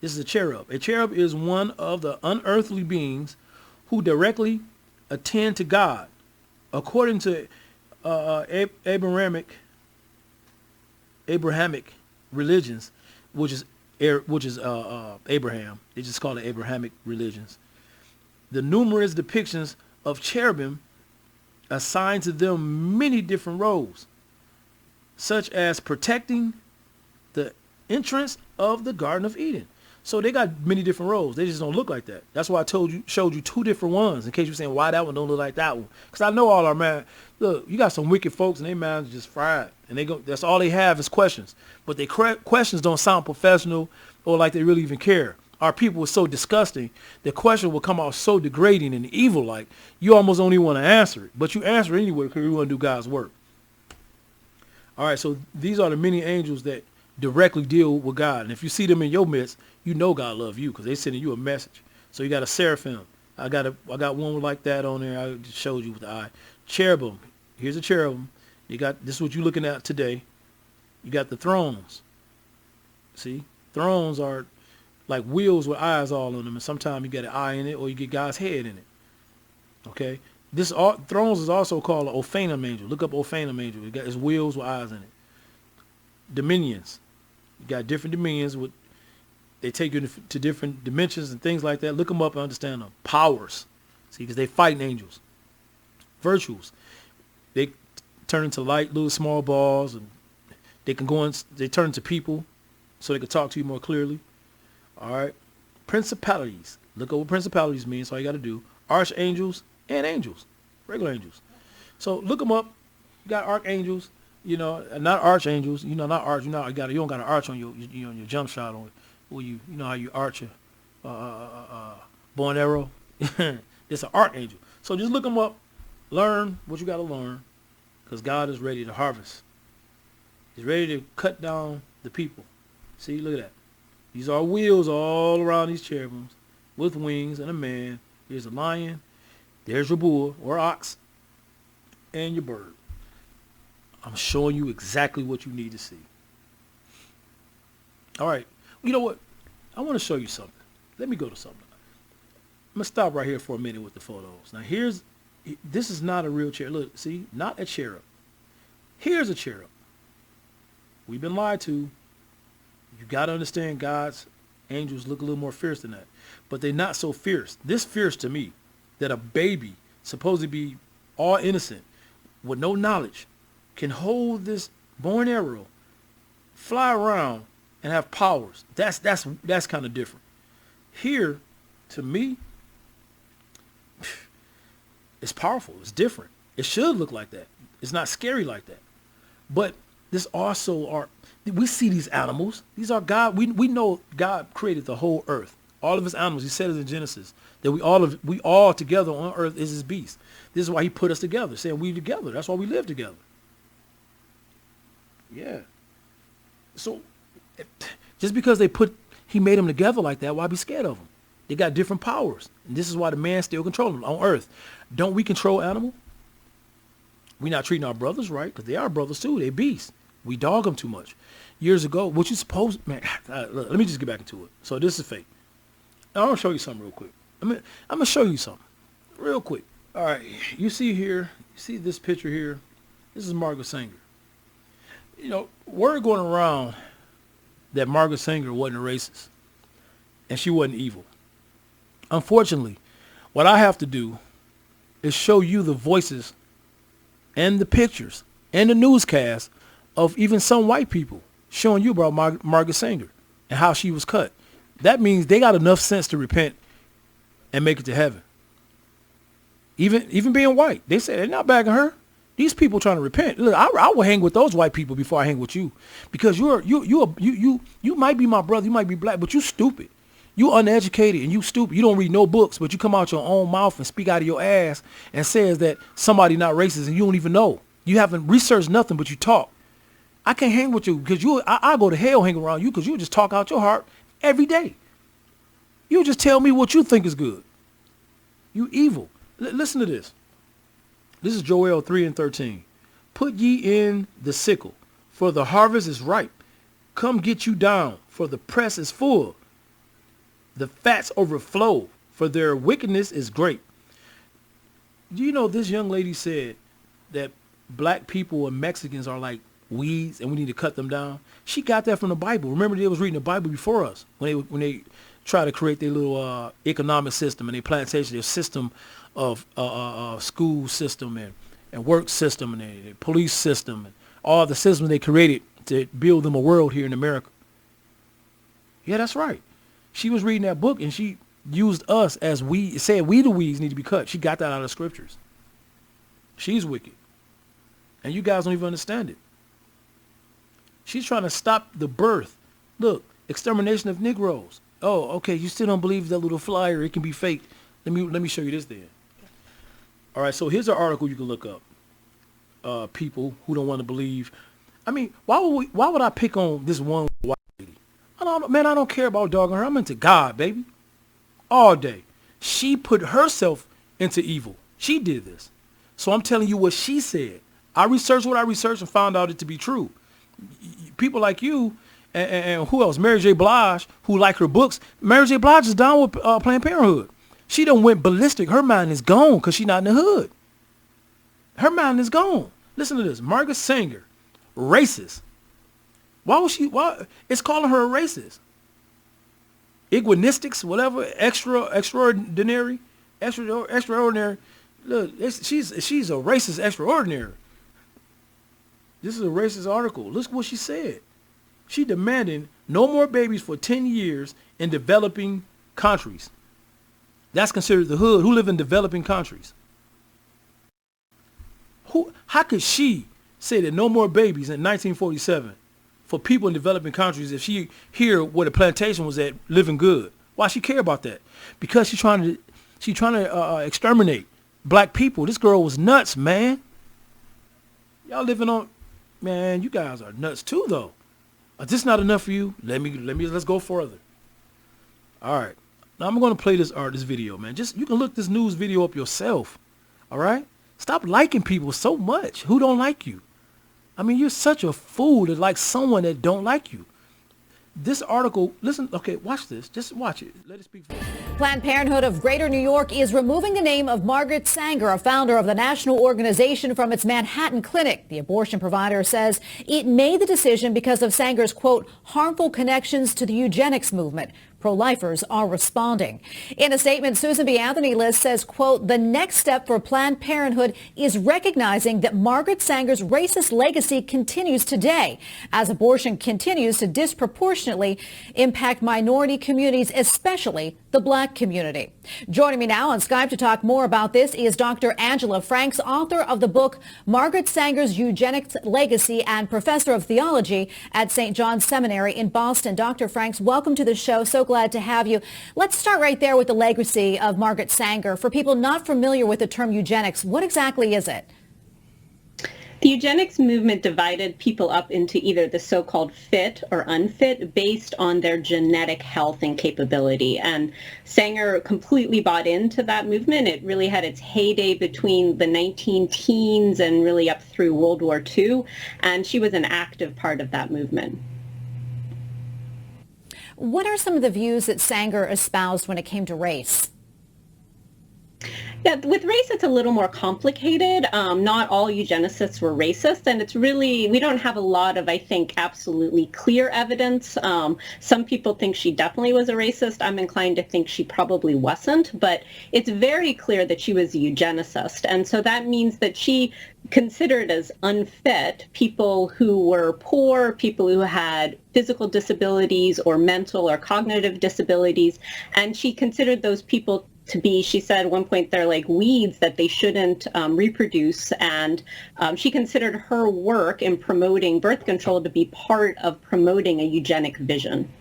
This is a cherub. A cherub is one of the unearthly beings who directly attend to God, according to Abrahamic religions, which is Abraham. They just call it Abrahamic religions. The numerous depictions of cherubim assign to them many different roles, such as protecting the entrance of the Garden of Eden. So they got many different roles. They just don't look like that. That's why I showed you two different ones, in case you're saying why that one don't look like that one. Because I know all our man. Look, you got some wicked folks and their minds just fried, and that's all they have is questions. But their questions don't sound professional or like they really even care. Our people are so disgusting. The question will come out so degrading and evil, like you almost don't even want to answer it, but you answer it anyway because you want to do God's work. All right, so these are the many angels that directly deal with God. And if you see them in your midst, you know God love you because they're sending you a message. So you got a seraphim. I got one like that on there. I just showed you with the eye. Cherubim. Here's a cherubim. You got, this is what you're looking at today. You got the thrones. See? Thrones are like wheels with eyes all on them. And sometimes you get an eye in it or you get God's head in it. Okay? Thrones is also called an Ophanim angel. Look up Ophanim angel. It got its wheels with eyes in it. Dominions. You got different dominions with, they take you to different dimensions and things like that. Look them up and understand them. Powers. See, because they fighting angels. Virtues. They turn into light, little small balls, and they can go in, they turn into people so they can talk to you more clearly. All right. Principalities. Look up what principalities mean. That's all you got to do. Archangels and angels. Regular angels. So look them up. You got archangels. Not archangels. Not arch. You don't got an arch on your jump shot on it. Well, you know how you arch a bow and arrow. It's an archangel. So just look them up. Learn what you got to learn, because God is ready to harvest. He's ready to cut down the people. See, look at that. These are wheels all around these cherubims with wings and a man. Here's a lion. There's your bull or ox and your bird. I'm showing you exactly what you need to see. All right. You know what? I want to show you something. Let me go to something. I'm going to stop right here for a minute with the photos. Now, this is not a real cherub. Look, see? Not a cherub. Here's a cherub. We've been lied to. You got to understand God's angels look a little more fierce than that. But they're not so fierce. This fierce to me, that a baby, supposed to be all innocent, with no knowledge, can hold this bow and arrow, fly around, and have powers. That's kind of different. Here, to me, it's powerful. It's different. It should look like that. It's not scary like that. But this also are, we see these animals. These are God. We know God created the whole earth. All of his animals. He said it in Genesis that we all together on earth is his beast. This is why he put us together, saying we together. That's why we live together. Yeah. So just because he made them together like that, why be scared of them? They got different powers. And this is why the man still controls them on earth. Don't we control animal? We're not treating our brothers right, because they are brothers too. They beasts. We dog them too much. Years ago, what you supposed, man, let me just get back into it. So this is fake. I want to show you something real quick. I'm going to show you something real quick. All right. You see here, you see this picture here. This is Margaret Sanger. You know, word going around that Margaret Sanger wasn't a racist and she wasn't evil. Unfortunately, what I have to do is show you the voices and the pictures and the newscasts of even some white people showing you about Margaret Sanger and how she was cut. That means they got enough sense to repent and make it to heaven. Even being white, they say they're not bagging her. These people trying to repent. Look, I will hang with those white people before I hang with you, because you might be my brother, you might be black, but you stupid. You uneducated and you stupid. You don't read no books, but you come out your own mouth and speak out of your ass and says that somebody not racist and you don't even know. You haven't researched nothing, but you talk. I can't hang with you because I go to hell hanging around you, because you just talk out your heart every day. You just tell me what you think is good. You evil. Listen to this. This is Joel 3:13. Put ye in the sickle, for the harvest is ripe. Come get you down, for the press is full. The fats overflow, for their wickedness is great. Do you know this young lady said that black people and Mexicans are like weeds and we need to cut them down? She got that from the Bible. Remember, they was reading the Bible before us when they try to create their little economic system and their plantation, their system of school system and work system and their police system and all the systems they created to build them a world here in America. Yeah, that's right. She was reading that book and she used us as we said we the weeds need to be cut. She got that out of the scriptures. She's wicked. And you guys don't even understand it. She's trying to stop the birth. Look, extermination of Negroes. Oh, okay, you still don't believe that little flyer, it can be fake. Let me show you this then. All right, so here's an article you can look up. People who don't want to believe. I mean, why would I pick on this one white lady? I don't care about dogging her. I'm into God, baby. All day. She put herself into evil. She did this. So I'm telling you what she said. I researched what I researched and found out it to be true. People like you and who else? Mary J. Blige, who like her books. Mary J. Blige is down with Planned Parenthood. She done went ballistic. Her mind is gone because she's not in the hood. Her mind is gone. Listen to this. Margaret Sanger, racist. Why? It's calling her a racist. Iguanistics, whatever, extraordinary. Look, she's a racist extraordinary. This is a racist article. Look what she said. She demanding no more babies for 10 years in developing countries. That's considered the hood. Who live in developing countries? How could she say that no more babies in 1947 for people in developing countries if she hear where the plantation was at living good? Why she care about that? Because she's trying to exterminate black people. This girl was nuts, man. Y'all living on, man, you guys are nuts too, though. Is this not enough for you? Let's go further. All right. Now I'm going to play this video, man. You can look this news video up yourself. All right? Stop liking people so much who don't like you. I mean, you're such a fool to like someone that don't like you. This article, listen, okay, watch this. Just watch it. Let it speak for itself. Planned Parenthood of Greater New York is removing the name of Margaret Sanger, a founder of the national organization, from its Manhattan clinic. The abortion provider says it made the decision because of Sanger's, quote, harmful connections to the eugenics movement. Pro-lifers are responding. In a statement, Susan B. Anthony List says, quote, the next step for Planned Parenthood is recognizing that Margaret Sanger's racist legacy continues today as abortion continues to disproportionately impact minority communities, especially the Black community. Joining me now on Skype to talk more about this is Dr. Angela Franks, author of the book Margaret Sanger's Eugenics Legacy and professor of theology at St. John's Seminary in Boston. Dr. Franks, welcome to the show. So glad to have you. Let's start right there with the legacy of Margaret Sanger. For people not familiar with the term eugenics, what exactly is it? The eugenics movement divided people up into either the so-called fit or unfit based on their genetic health and capability. And Sanger completely bought into that movement. It really had its heyday between the 19-teens and really up through World War II. And she was an active part of that movement. What are some of the views that Sanger espoused when it came to race? Yeah, with race, it's a little more complicated. Not all eugenicists were racist, and it's really, we don't have a lot of, I think, absolutely clear evidence. Some people think she definitely was a racist. I'm inclined to think she probably wasn't, but it's very clear that she was a eugenicist. And so that means that she considered as unfit people who were poor, people who had physical disabilities or mental or cognitive disabilities, and she considered those people to be, she said at one point, they're like weeds that they shouldn't reproduce. And she considered her work in promoting birth control to be part of promoting a eugenic vision.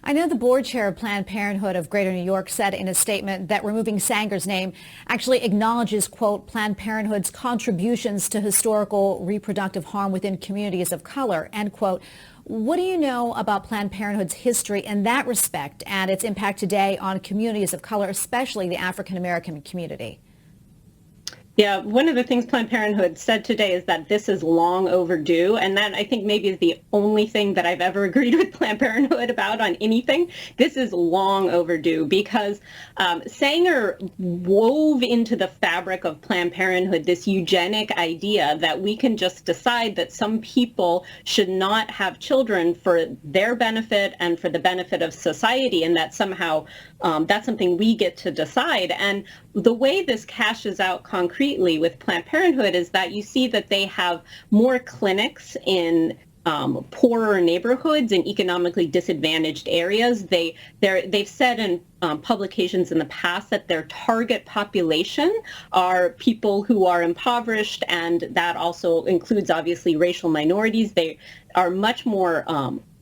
I know the board chair of Planned Parenthood of Greater New York said in a statement that removing Sanger's name actually acknowledges, quote, Planned Parenthood's contributions to historical reproductive harm within communities of color, end quote. What do you know about Planned Parenthood's history in that respect and its impact today on communities of color, especially the African American community? Yeah, one of the things Planned Parenthood said today is that this is long overdue, and that I think maybe is the only thing that I've ever agreed with Planned Parenthood about on anything. This is long overdue because Sanger wove into the fabric of Planned Parenthood this eugenic idea that we can just decide that some people should not have children for their benefit and for the benefit of society, and that somehow that's something we get to decide. And the way this cashes out concretely with Planned Parenthood is that you see that they have more clinics in poorer neighborhoods and economically disadvantaged areas. They've said in publications in the past that their target population are people who are impoverished, and that also includes obviously racial minorities. They are much more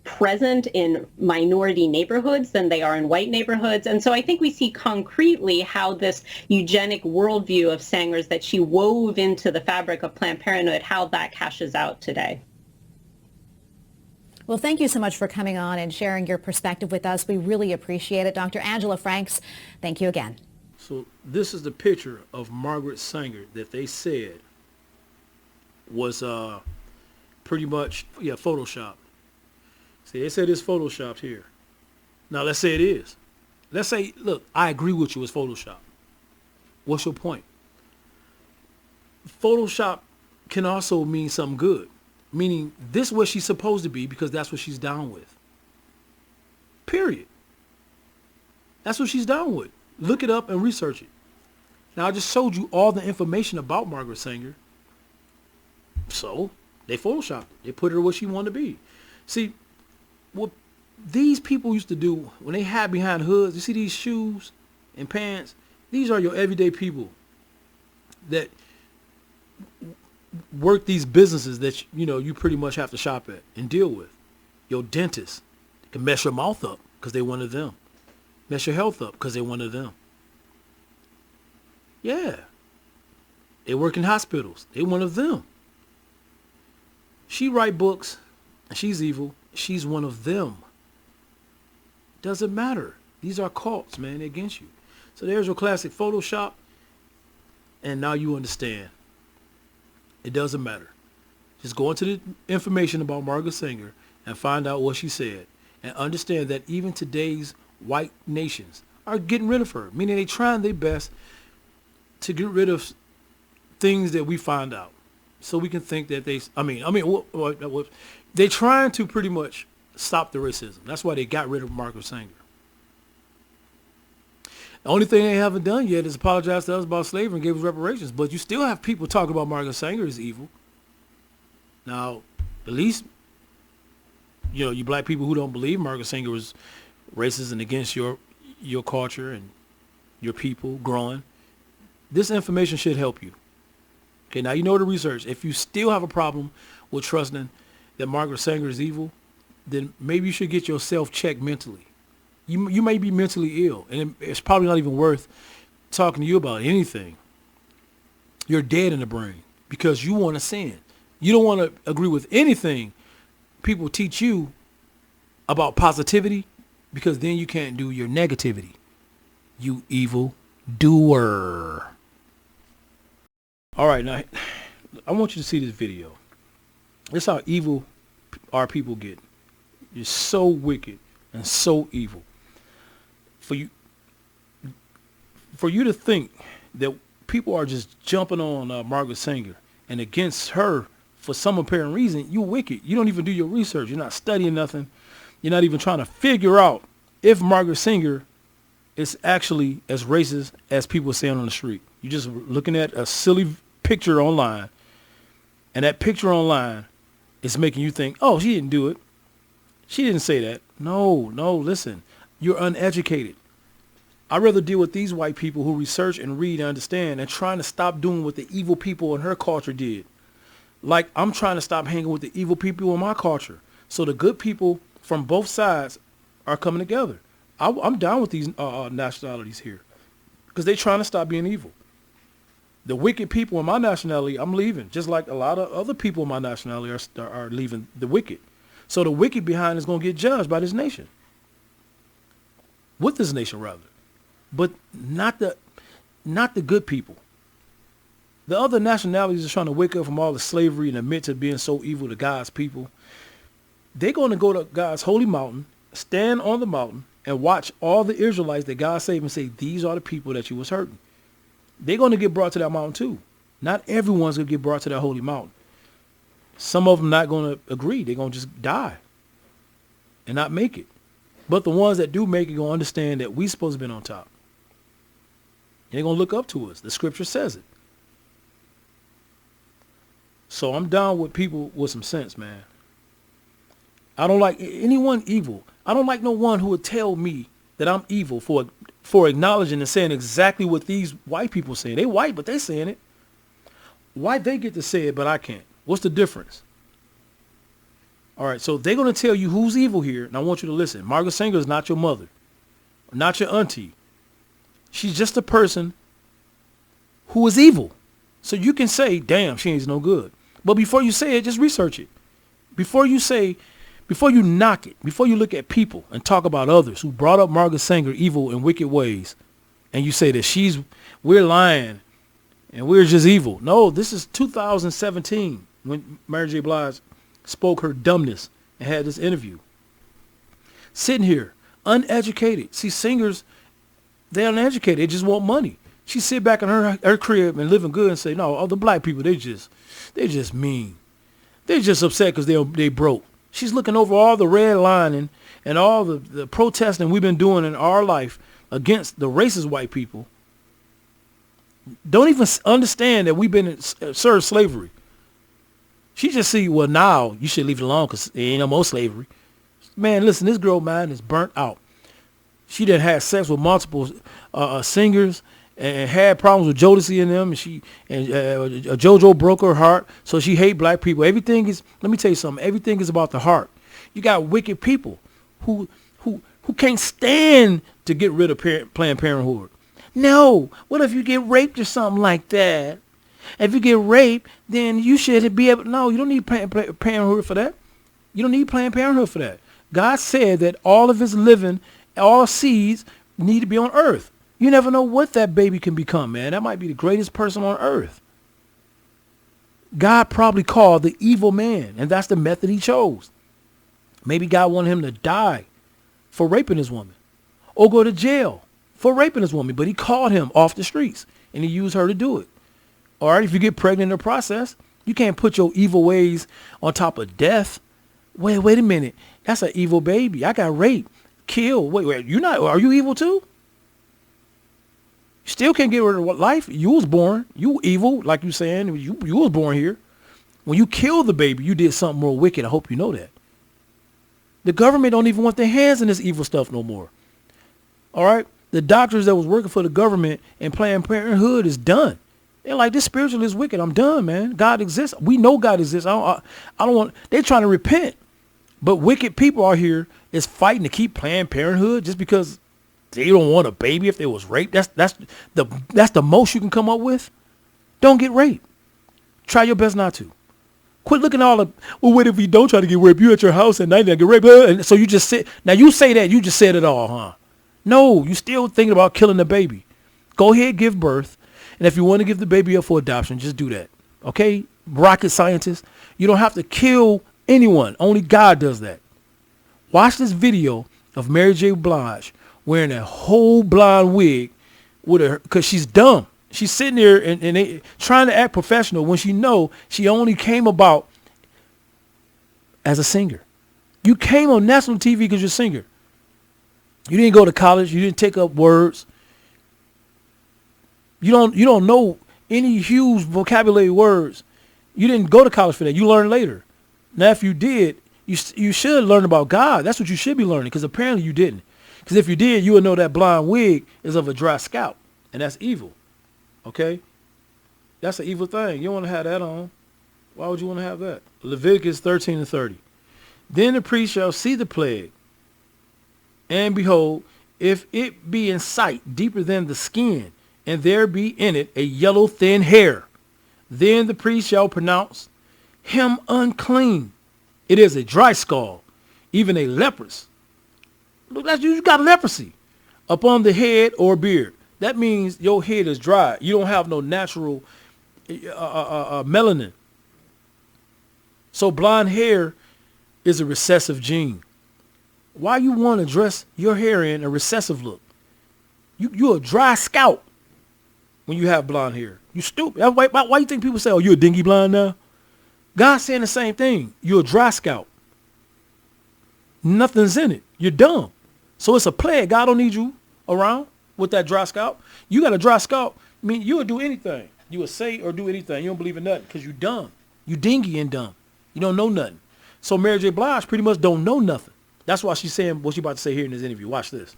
present in minority neighborhoods than they are in white neighborhoods. And so I think we see concretely how this eugenic worldview of Sanger's that she wove into the fabric of Planned Parenthood, how that cashes out today. Well, thank you so much for coming on and sharing your perspective with us. We really appreciate it. Dr. Angela Franks, thank you again. So this is the picture of Margaret Sanger that they said was pretty much, Photoshopped. See, they said it's photoshopped here. Now, let's say it is. Let's say, look, I agree with you, it's photoshopped. What's your point? Photoshop can also mean something good, meaning this is where she's supposed to be because that's what she's down with. Period. That's what she's down with. Look it up and research it. Now, I just showed you all the information about Margaret Sanger. So, they photoshopped it. They put her where she wanted to be. See, what these people used to do when they hide behind hoods, you see these shoes and pants, these are your everyday people that work these businesses that you pretty much have to shop at and deal with. Your dentist can mess your mouth up because they one of them. Mess your health up because they one of them. Yeah. They work in hospitals. They one of them. She write books and she's evil. She's one of them. Doesn't matter. These are cults, man. They're against you. So there's your classic Photoshop. And now you understand. It doesn't matter. Just go into the information about Margaret Sanger and find out what she said. And understand that even today's white nations are getting rid of her. Meaning they're trying their best to get rid of things that we find out. So we can think that they're trying to pretty much stop the racism. That's why they got rid of Margaret Sanger. The only thing they haven't done yet is apologize to us about slavery and give us reparations. But you still have people talking about Margaret Sanger as evil. Now, at least, you black people who don't believe Margaret Sanger was racist and against your culture and your people growing, this information should help you. Okay, now you know the research. If you still have a problem with trusting that Margaret Sanger is evil, then maybe you should get yourself checked mentally. You may be mentally ill, and it's probably not even worth talking to you about anything. You're dead in the brain because you want to sin. You don't want to agree with anything people teach you about positivity, because then you can't do your negativity. You evil doer. All right, now I want you to see this video. This is how evil our people get. You're so wicked and so evil. For you to think that people are just jumping on Margaret Sanger and against her for some apparent reason, you're wicked. You don't even do your research. You're not studying nothing. You're not even trying to figure out if Margaret Sanger is actually as racist as people saying on the street. You're just looking at a silly picture online, and that picture online is making you think, oh, she didn't do it. She didn't say that. No, listen. You're uneducated. I'd rather deal with these white people who research and read and understand and trying to stop doing what the evil people in her culture did. Like I'm trying to stop hanging with the evil people in my culture. So the good people from both sides are coming together. I'm down with these nationalities here because they're trying to stop being evil. The wicked people in my nationality, I'm leaving, just like a lot of other people in my nationality are leaving the wicked. So the wicked behind is going to get judged by this nation. With this nation, rather. But not the good people. The other nationalities are trying to wake up from all the slavery and admit to being so evil to God's people. They're going to go to God's holy mountain, stand on the mountain, and watch all the Israelites that God saved and say, these are the people that you was hurting. They're going to get brought to that mountain too. Not everyone's going to get brought to that holy mountain. Some of them not going to agree. They're going to just die and not make it. But the ones that do make it going to understand that we supposed to be on top. They're going to look up to us. The scripture says it. So I'm down with people with some sense, man. I don't like anyone evil. I don't like no one who would tell me that I'm evil for acknowledging and saying exactly what these white people saying. They white, but they saying it. Why they get to say it, but I can't? What's the difference? All right, so they're going to tell you who's evil here, and I want you to listen. Margaret Sanger is not your mother, not your auntie. She's just a person who is evil. So you can say, damn, she ain't no good. But before you say it, just research it. Before you knock it, before you look at people and talk about others who brought up Margaret Sanger evil in wicked ways, and you say that we're lying and we're just evil. No, this is 2017 when Mary J. Blige spoke her dumbness and had this interview. Sitting here, uneducated. See, singers, they're uneducated. They just want money. She sit back in her crib and living good and say, no, the black people, they just mean. They're just upset because they broke. She's looking over all the redlining and all the protesting we've been doing in our life against the racist white people. Don't even understand that we've been served slavery. She just see, well, now you should leave it alone because there ain't no more slavery. Man, listen, this girl mind is burnt out. She done had sex with multiple singers and had problems with Jodeci and them. And JoJo broke her heart, so she hate black people. Everything is, let me tell you something, everything is about the heart. You got wicked people who can't stand to get rid of Planned Parenthood. No, what if you get raped or something like that? If you get raped, then you should be able, no, you don't need Planned Parenthood for that. You don't need Planned Parenthood for that. God said that all of his living, all seeds need to be on earth. You never know what that baby can become, man. That might be the greatest person on earth. God probably called the evil man, and that's the method he chose. Maybe God wanted him to die for raping his woman or go to jail for raping his woman, but he called him off the streets and he used her to do it. All right, if you get pregnant in the process, you can't put your evil ways on top of death. Wait a minute. That's an evil baby. I got raped, killed. Wait, are you evil too? You still can't get rid of life. You was born. You evil, like you saying. You was born here. When you killed the baby, you did something more wicked. I hope you know that. The government don't even want their hands in this evil stuff no more. All right? The doctors that was working for the government and Planned Parenthood is done. They're like, this spiritual is wicked. I'm done, man. God exists. We know God exists. I don't want, they're trying to repent. But wicked people out here is fighting to keep Planned Parenthood just because they don't want a baby if they was raped. That's the most you can come up with. Don't get raped. Try your best not to. Quit looking all up. Well, what if you don't try to get raped? You at your house at night and get raped. And so you just sit. Now you say that. You just said it all, huh? No, you still thinking about killing the baby. Go ahead, give birth. And if you want to give the baby up for adoption, just do that. Okay? Rocket scientists. You don't have to kill anyone. Only God does that. Watch this video of Mary J. Blige wearing a whole blonde wig with her, because she's dumb. She's sitting there and they trying to act professional when she know she only came about as a singer. You came on national TV because you're a singer. You didn't go to college. You didn't take up words. You don't know any huge vocabulary words. You didn't go to college for that. You learned later. Now, if you did, you should learn about God. That's what you should be learning, because apparently you didn't. Because if you did, you would know that blonde wig is of a dry scalp, and that's evil. Okay? That's an evil thing. You don't want to have that on. Why would you want to have that? Leviticus 13:30. Then the priest shall see the plague, and behold, if it be in sight deeper than the skin, and there be in it a yellow thin hair, then the priest shall pronounce him unclean. It is a dry skull, even a leprous. Look, you got leprosy upon the head or beard. That means your head is dry. You don't have no natural melanin. So blonde hair is a recessive gene. Why you want to dress your hair in a recessive look? You're a dry scalp when you have blonde hair. You stupid. Why you think people say, oh, you're a dingy blonde now? God's saying the same thing. You're a dry scalp. Nothing's in it. You're dumb. So it's a plague. God don't need you around with that dry scalp. You got a dry scalp. I mean, you would do anything. You would say or do anything. You don't believe in nothing because you dumb. You dingy and dumb. You don't know nothing. So Mary J. Blige pretty much don't know nothing. That's why she's saying what she's about to say here in this interview. Watch this.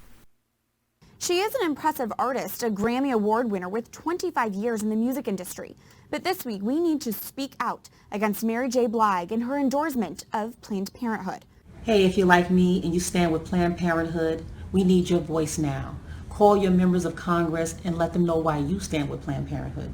She is an impressive artist, a Grammy Award winner with 25 years in the music industry. But this week, we need to speak out against Mary J. Blige and her endorsement of Planned Parenthood. Hey, if you're like me and you stand with Planned Parenthood, we need your voice now. Call your members of Congress and let them know why you stand with Planned Parenthood.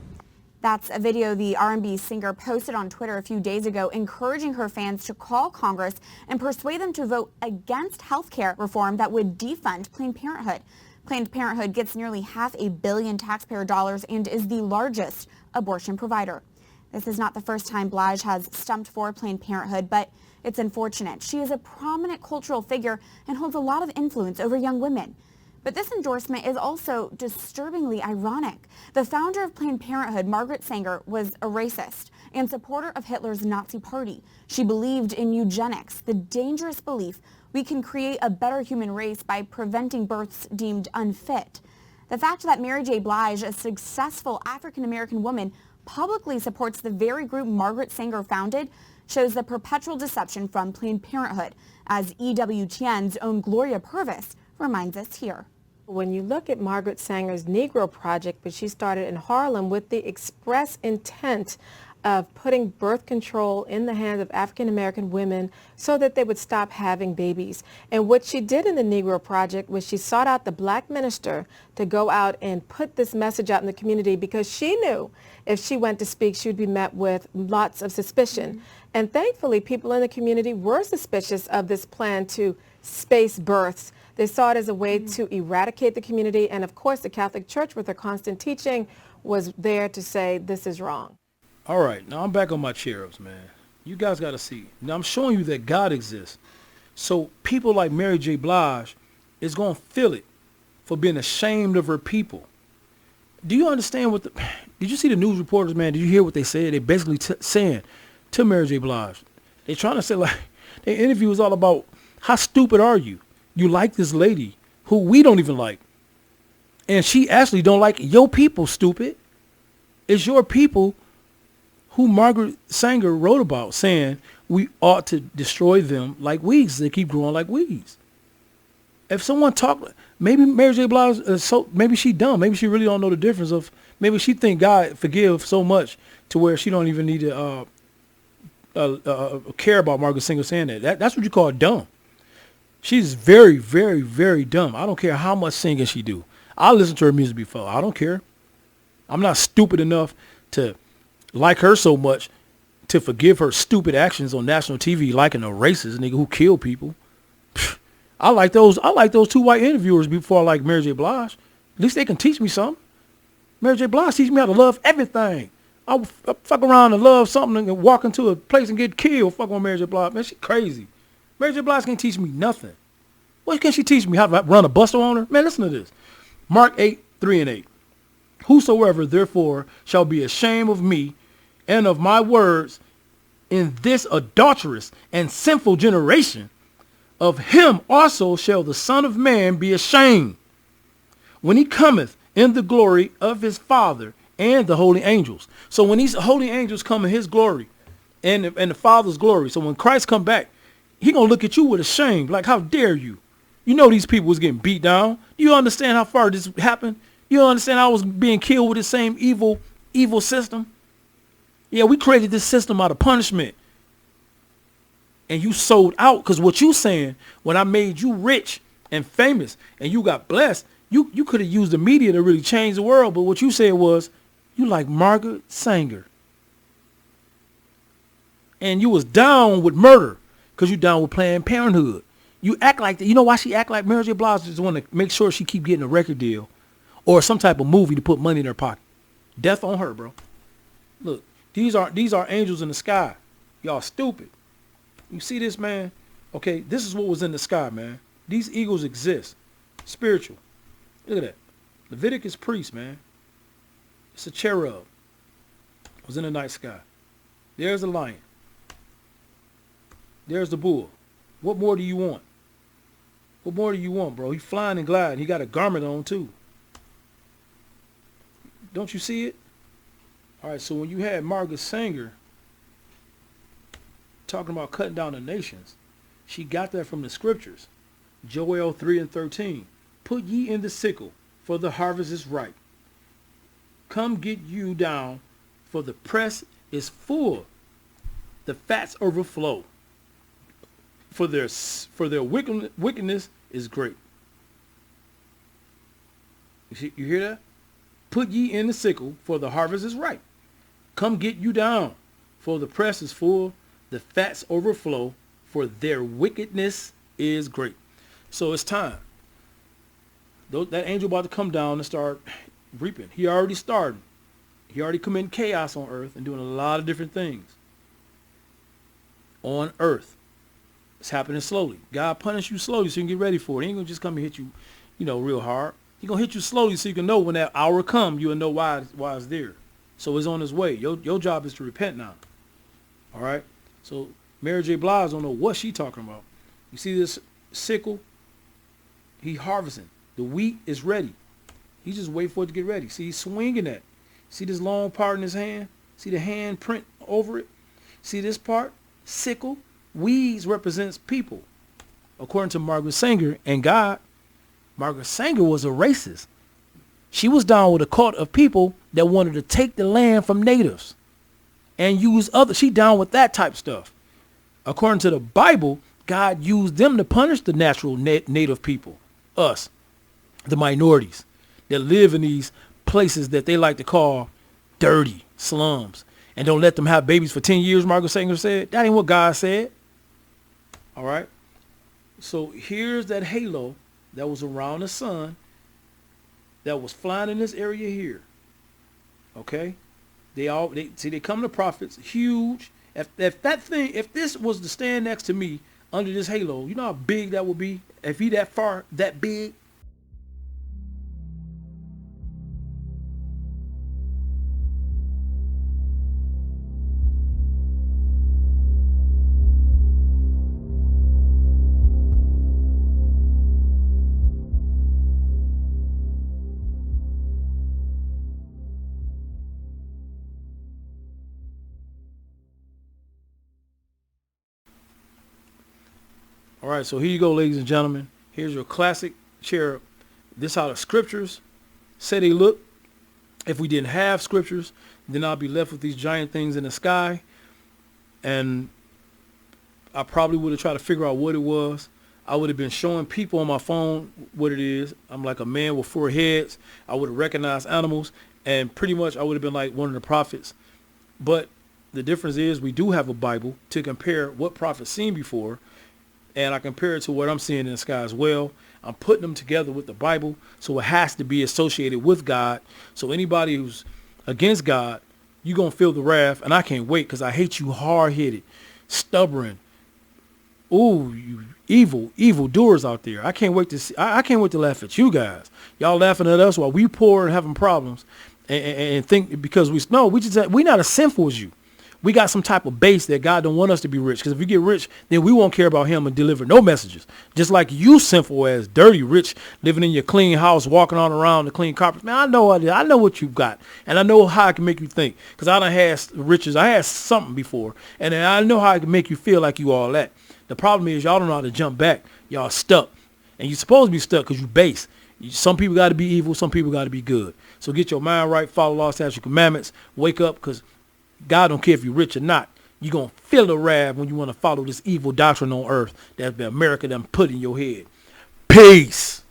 That's a video the R&B singer posted on Twitter a few days ago, encouraging her fans to call Congress and persuade them to vote against health care reform that would defund Planned Parenthood. Planned Parenthood gets nearly $500 million taxpayer dollars and is the largest abortion provider. This is not the first time Blige has stumped for Planned Parenthood, but it's unfortunate. She is a prominent cultural figure and holds a lot of influence over young women. But this endorsement is also disturbingly ironic. The founder of Planned Parenthood, Margaret Sanger, was a racist and supporter of Hitler's Nazi Party. She believed in eugenics, the dangerous belief we can create a better human race by preventing births deemed unfit. The fact that Mary J. Blige, a successful African-American woman, publicly supports the very group Margaret Sanger founded shows the perpetual deception from Planned Parenthood, as EWTN's own Gloria Purvis reminds us here. When you look at Margaret Sanger's Negro Project, which she started in Harlem with the express intent of putting birth control in the hands of African-American women so that they would stop having babies. And what she did in the Negro Project was she sought out the black minister to go out and put this message out in the community, because she knew if she went to speak, she would be met with lots of suspicion. Mm-hmm. And thankfully, people in the community were suspicious of this plan to space births. They saw it as a way to eradicate the community. And of course, the Catholic Church, with their constant teaching, was there to say this is wrong. All right, now I'm back on my cherubs, man. You guys got to see. Now I'm showing you that God exists. So people like Mary J. Blige is going to feel it for being ashamed of her people. Do you understand what did you see the news reporters, man? Did you hear what they said? They basically saying to Mary J. Blige, they trying to say, like, their interview was all about How stupid are you? You like this lady who we don't even like. And she actually don't like your people, stupid. It's your people who Margaret Sanger wrote about, saying we ought to destroy them like weeds. They keep growing like weeds. If someone talk, maybe Mary J. Blige, maybe she dumb. Maybe she really don't know the difference of, maybe she think God forgive so much to where she don't even need to care about Margaret Sanger saying that. That's what you call dumb. She's very, very, very dumb. I don't care how much singing she do. I listen to her music before. I don't care. I'm not stupid enough to like her so much to forgive her stupid actions on national TV, liking a racist nigga who killed people. I like those two white interviewers before I like Mary J. Blige. At least they can teach me something. Mary J. Blige teach me how to love everything. I fuck around and love something and walk into a place and get killed. Fuck on Mary J. Blige. Man, she crazy. Mary J. Blige can't teach me nothing. What can she teach me? How to run a buster on her? Man, listen to this. Mark 8:3-8. Whosoever therefore shall be ashamed of me and of my words in this adulterous and sinful generation, of him also shall the Son of Man be ashamed when he cometh in the glory of his Father and the holy angels. So when these holy angels come in his glory and the Father's glory, so when Christ come back, he gonna look at you with a shame, like, how dare you? You know these people was getting beat down. You understand how far this happened? You understand I was being killed with the same evil system? Yeah, we created this system out of punishment. And you sold out, because what you saying, when I made you rich and famous and you got blessed, you could have used the media to really change the world. But what you said was, you like Margaret Sanger. And you was down with murder because you down with Planned Parenthood. You act like that. You know why she act like Mary J. Blige? Just want to make sure she keep getting a record deal or some type of movie to put money in her pocket. Death on her, bro. Look, these are angels in the sky. Y'all stupid. You see this, man? Okay, this is what was in the sky, man. These eagles exist. Spiritual. Look at that. Leviticus priest, man. It's a cherub. It was in the night sky. There's the lion. There's the bull. What more do you want? What more do you want, bro? He's flying and gliding. He got a garment on, too. Don't you see it? All right, so when you had Margaret Sanger talking about cutting down the nations, she got that from the scriptures. Joel 3:13. Put ye in the sickle, for the harvest is ripe. Come get you down, for the press is full. The fats overflow. For their wickedness is great. You hear that? Put ye in the sickle, for the harvest is ripe. Come get you down, for the press is full. The fats overflow, for their wickedness is great. So it's time. That angel about to come down and start reaping. He already started. He already committing chaos on earth and doing a lot of different things on earth. It's happening slowly. God punish you slowly so you can get ready for it. He ain't gonna just come and hit you, real hard. He gonna hit you slowly so you can know when that hour come, you'll know why it's there. So it's on his way. Your job is to repent now. All right? So Mary J. Blige don't know what she talking about. You see this sickle? He harvesting. The wheat is ready. He just wait for it to get ready. See, he's swinging that. See this long part in his hand? See the hand print over it? See this part? Sickle. Weeds represents people. According to Margaret Sanger and God, Margaret Sanger was a racist. She was down with a cult of people that wanted to take the land from natives and use other. She down with that type stuff. According to the Bible, God used them to punish the natural native people, us, the minorities that live in these places that they like to call dirty slums, and don't let them have babies for 10 years, Margaret Sanger said. That ain't what God said. All right. So here's that halo that was around the sun that was flying in this area here. Okay. They come to prophets huge. If this was to stand next to me under this halo, you know how big that would be? If he that far, that big. All right, so here you go, ladies and gentlemen. Here's your classic cherub. This how the scriptures say they look. If we didn't have scriptures, then I'll be left with these giant things in the sky. And I probably would have tried to figure out what it was. I would have been showing people on my phone what it is. I'm like a man with 4 heads. I would have recognized animals. And pretty much I would have been like one of the prophets. But the difference is we do have a Bible to compare what prophets seen before. And I compare it to what I'm seeing in the sky as well. I'm putting them together with the Bible. So it has to be associated with God. So anybody who's against God, you're going to feel the wrath. And I can't wait because I hate you hard-headed, stubborn. Ooh, you evil doers out there. I can't wait to see. I can't wait to laugh at you guys. Y'all laughing at us while we poor and having problems and think because we not as sinful as you. We got some type of base that God don't want us to be rich. Because if we get rich, then we won't care about him and deliver no messages. Just like you sinful ass, dirty, rich, living in your clean house, walking on around the clean carpet. Man, I know what you got. And I know how I can make you think. Because I done had riches. I had something before. And then I know how I can make you feel like you all that. The problem is y'all don't know how to jump back. Y'all stuck. And you're supposed to be stuck because you base. Some people got to be evil. Some people got to be good. So get your mind right. Follow law, statutes, commandments. Wake up because God don't care if you're rich or not. You're going to feel the wrath when you want to follow this evil doctrine on earth that America done put in your head. Peace.